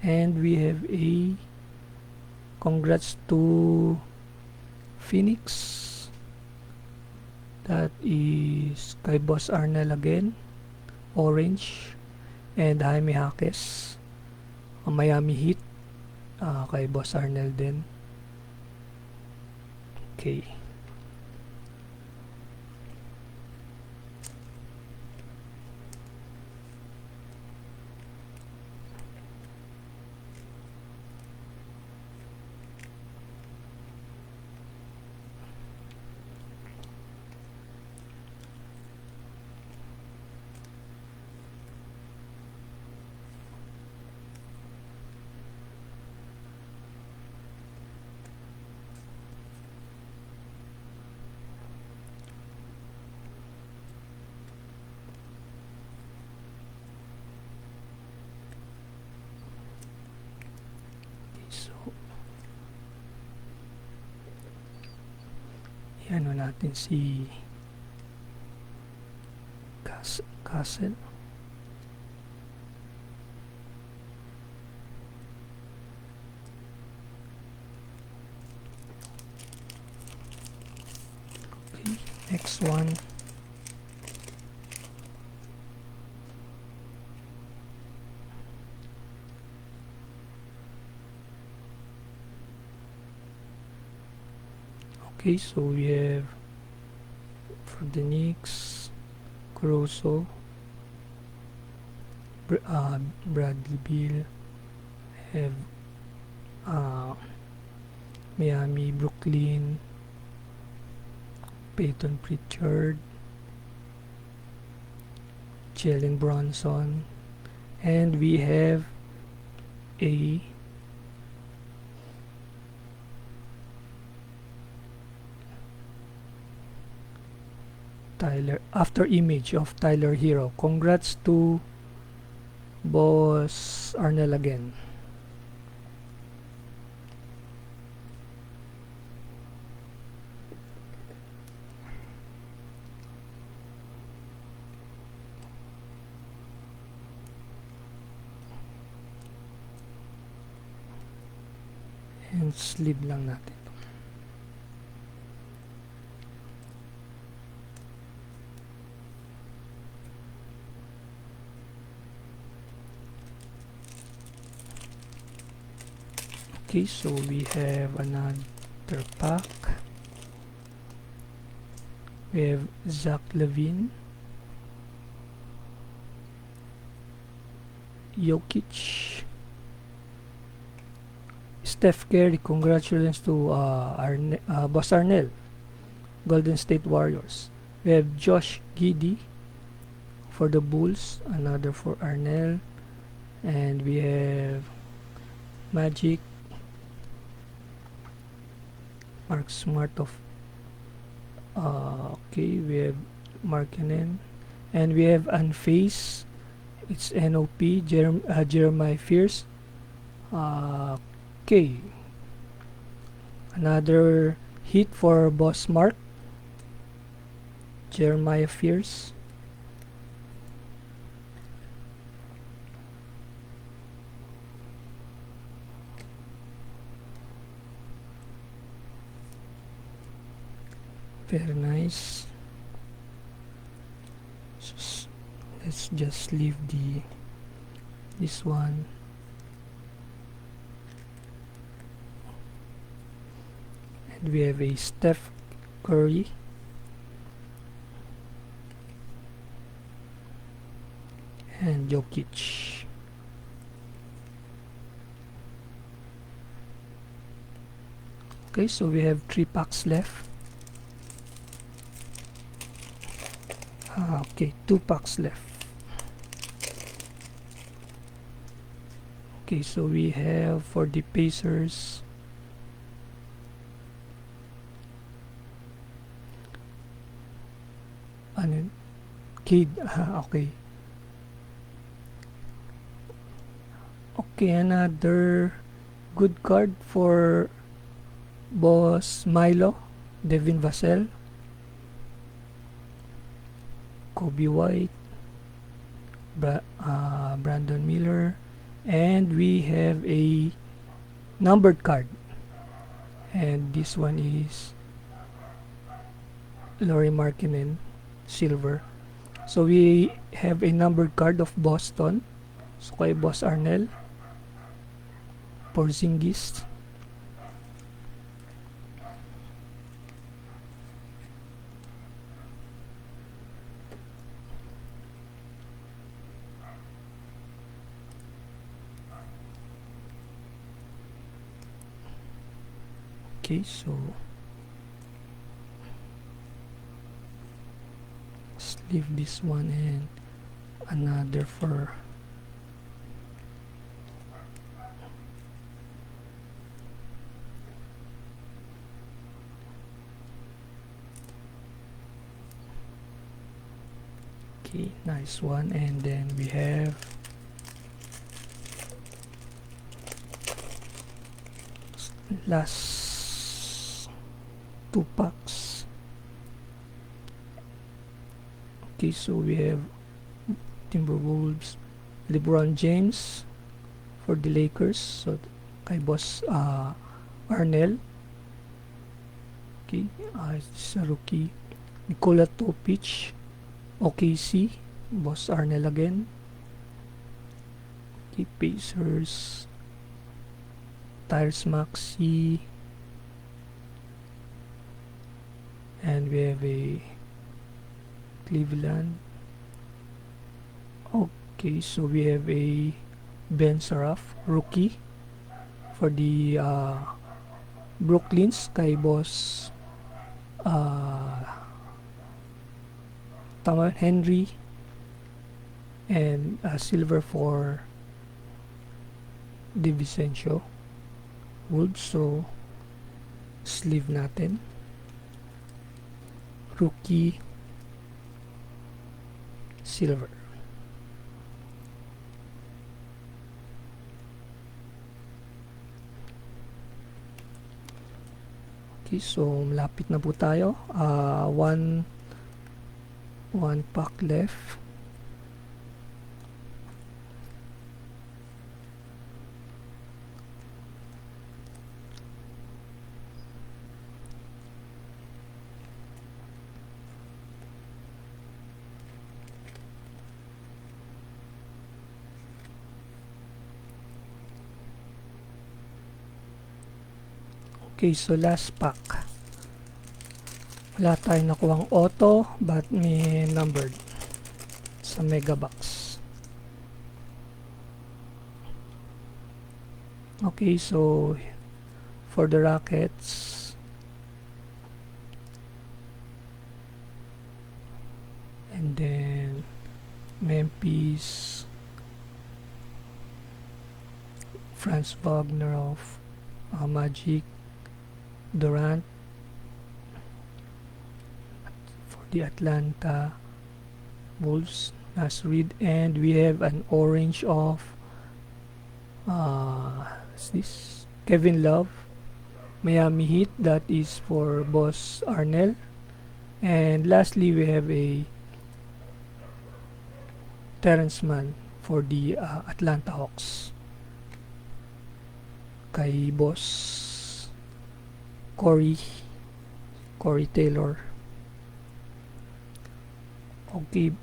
and we have a congrats to Phoenix. That is kay Boss Arnel again, orange, and Jaime Jaquez, Miami Heat, kay Boss Arnel din. Okay. So, yan natin si Castle. Okay, next one. Okay, so we have for the Knicks, Caruso, Bradley Beal, have Miami, Brooklyn, Peyton Pritchard, Jalen Bronson, and we have a after image of Tyler Hero. Congrats to Boss Arnel again. And sleeve lang natin. Okay, so we have another pack. We have Zach LaVine, Jokic, Steph Curry. Congratulations to Boss Arnel, Golden State Warriors. We have Josh Giddey for the Bulls, another for Arnel, and we have Magic, Mark Smart of okay, we have Markkanen, and we have Unface. It's NOP, Jeremiah Fierce. Okay, another hit for Boss Mark, Jeremiah Fierce. Very nice. Let's just leave this one. And we have a Steph Curry. And Jokic. Okay, so we have 3 packs left. Okay, 2 packs left. Okay, so we have for the Pacers ano, Kid. Okay. Okay, another good card for Boss Milo, Devin Vassell, Kobe White, Brandon Miller, and we have a numbered card, and this one is Lauri Markkanen, silver. So we have a numbered card of Boston, so kay Boss Arnel, Porzingis, okay, so let's leave this one and another for okay, nice one. And then we have last 2 packs. Okay, so we have Timberwolves, LeBron James for the Lakers, so kay Boss Arnel. Okay, it's a rookie. Nikola Topic, OKC, Boss Arnel again. Okay, Pacers, Tyrese Maxey, and we have a Cleveland. Okay, so we have a Ben Saraf, rookie for the Brooklyns kay Boss Henry, and silver for DiVincenzo Wolves. So sleeve natin, rookie, silver. Okay, so malapit na po tayo. One pack left. Okay, so last pack. Wala tayong nakuhang auto, but may numbered sa mega box. Okay, so for the Rockets, and then Memphis, Franz Wagner of Magic, Durant. For the Atlanta Wolves, Nas Reed, and we have an orange of what's this? Kevin Love, Miami Heat. That is for Boss Arnel. And lastly, we have a Terrence Mann for the Atlanta Hawks kay Boss Corey Taylor. Okay.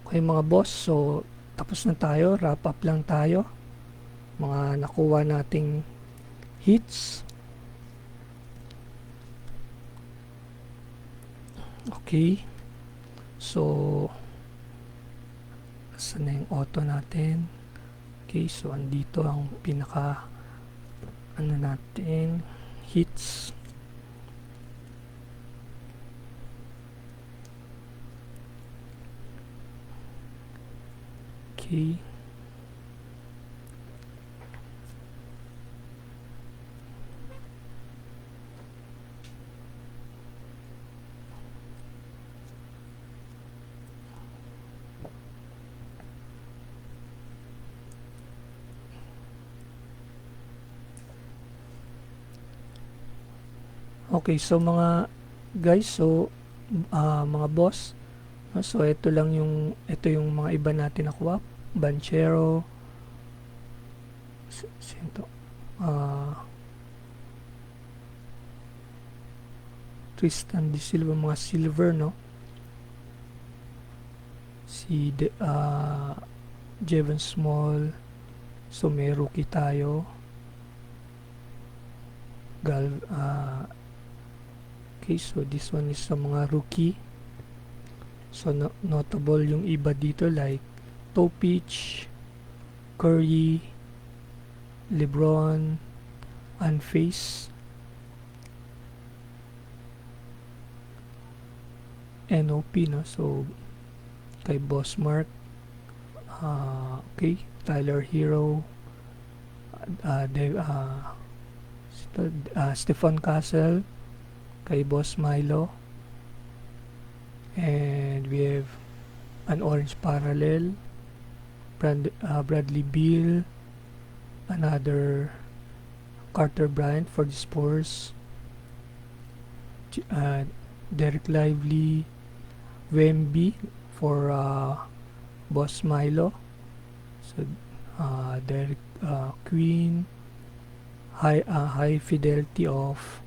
Okay mga boss, so tapos na tayo, wrap up lang tayo. Mga nakuha nating hits. Okay. So, saan na yung auto natin? Okay, so andito ang pinaka natin hits. Okay. Okay, so mga guys, so mga boss, so ito yung mga iba natin nakuha. Banchero, sino to? Tristan De Silva, mga silver, no? Si Jevon Small, so may rookie tayo. Okay, so this one is sa mga rookie. So notable yung iba dito like Topic, Curry, LeBron, Unface, NOP, no? So kay Boss Mark, okay, Tyler Hero, Stefan Castle, kay Boss Milo, and we have an orange parallel, Bradley Beal, another Carter Bryant for the Spurs, Derek Lively, Wemby for Boss Milo, so Derek Queen, high fidelity of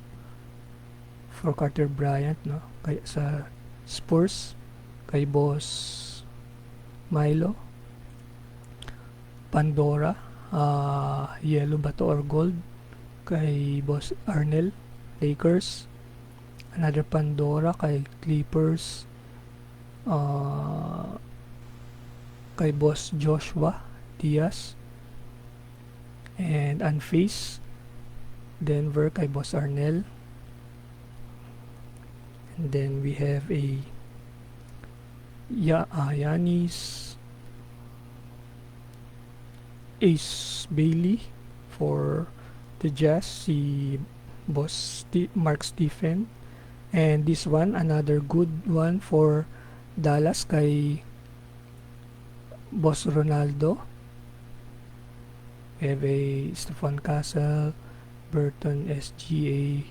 for Carter Bryant, no? Kaya sa Spurs kay Boss Milo. Pandora, yellow ba to or gold, kay Boss Arnel, Lakers. Another Pandora kay Clippers, kay Boss Joshua Diaz. And Unface, Denver kay Boss Arnel. And then we have a Giannis, Ace Bailey for the Jazz, si Boss Mark Stephen. And this one, another good one for Dallas kay Boss Ronaldo. We have a Stefan Castle, Burton SGA,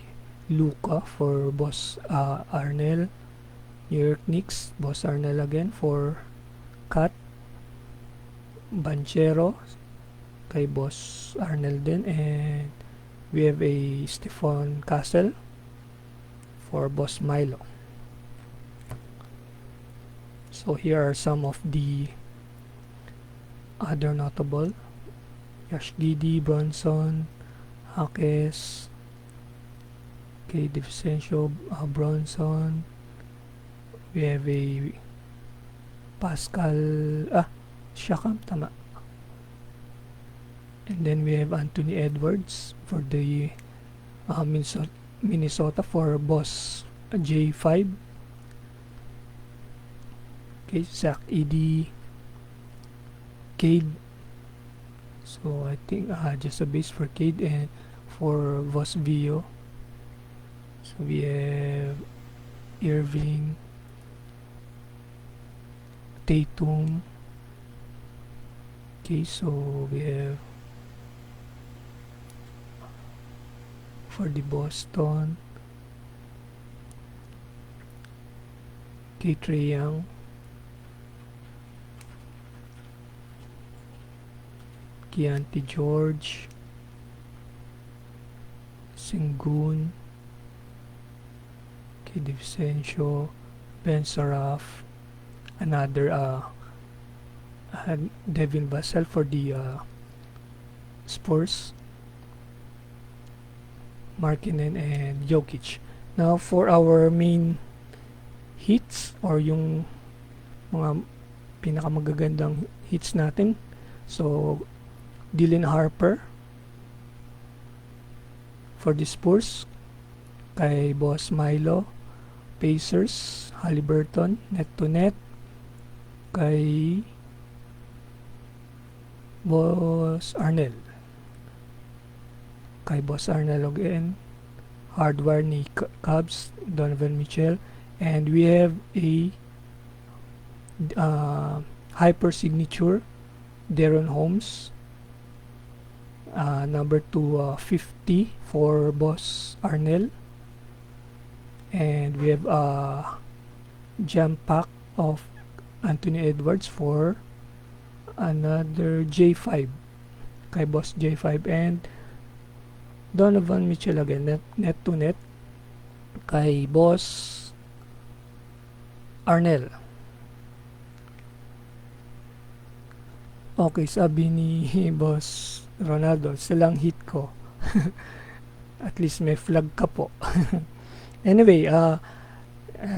Luka for Boss Arnel. New York Knicks, Boss Arnel again for Kat. Banchero kay Boss Arnel din. And we have a Stefan Castle for Boss Milo. So here are some of the other notable: Yash Giddy, Bronson, Hakes, kay DeVincenzo, Bronson. We have a Pascal, Siakam, tama. And then we have Anthony Edwards for the Minnesota for Boss J5. Okay, Zach Edey, Cade. So I think just a base for Cade and for Boss Vio. So we have Irving, Tatum. Okay, so we have for the Boston, Trae Young, Keontae George, Sengun, DeVincenzo, Ben Saraf, another Devin Vassell for the Spurs, Markkanen and Jokic. Now for our main hits or yung mga pinakamagagandang hits natin. So Dylan Harper for the Spurs, kay Boss Milo, Pacers, Haliburton, net to net, kay Boss Arnel, again, hardware ni Cubs, Donovan Mitchell, and we have a hyper signature, Deron Holmes, number 250 for Boss Arnel, and we have a jam pack of Anthony Edwards for another J5 kay Boss J5, and Donovan Mitchell again, net to net kay Boss Arnel. Okay, sabi ni Boss Ronaldo, silang hit ko. At least may flag ka po. Anyway,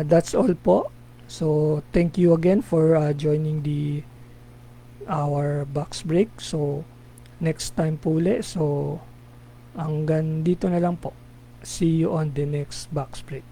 that's all po. So, thank you again for joining our box break. So, next time po ulit. So, hanggang dito na lang po. See you on the next box break.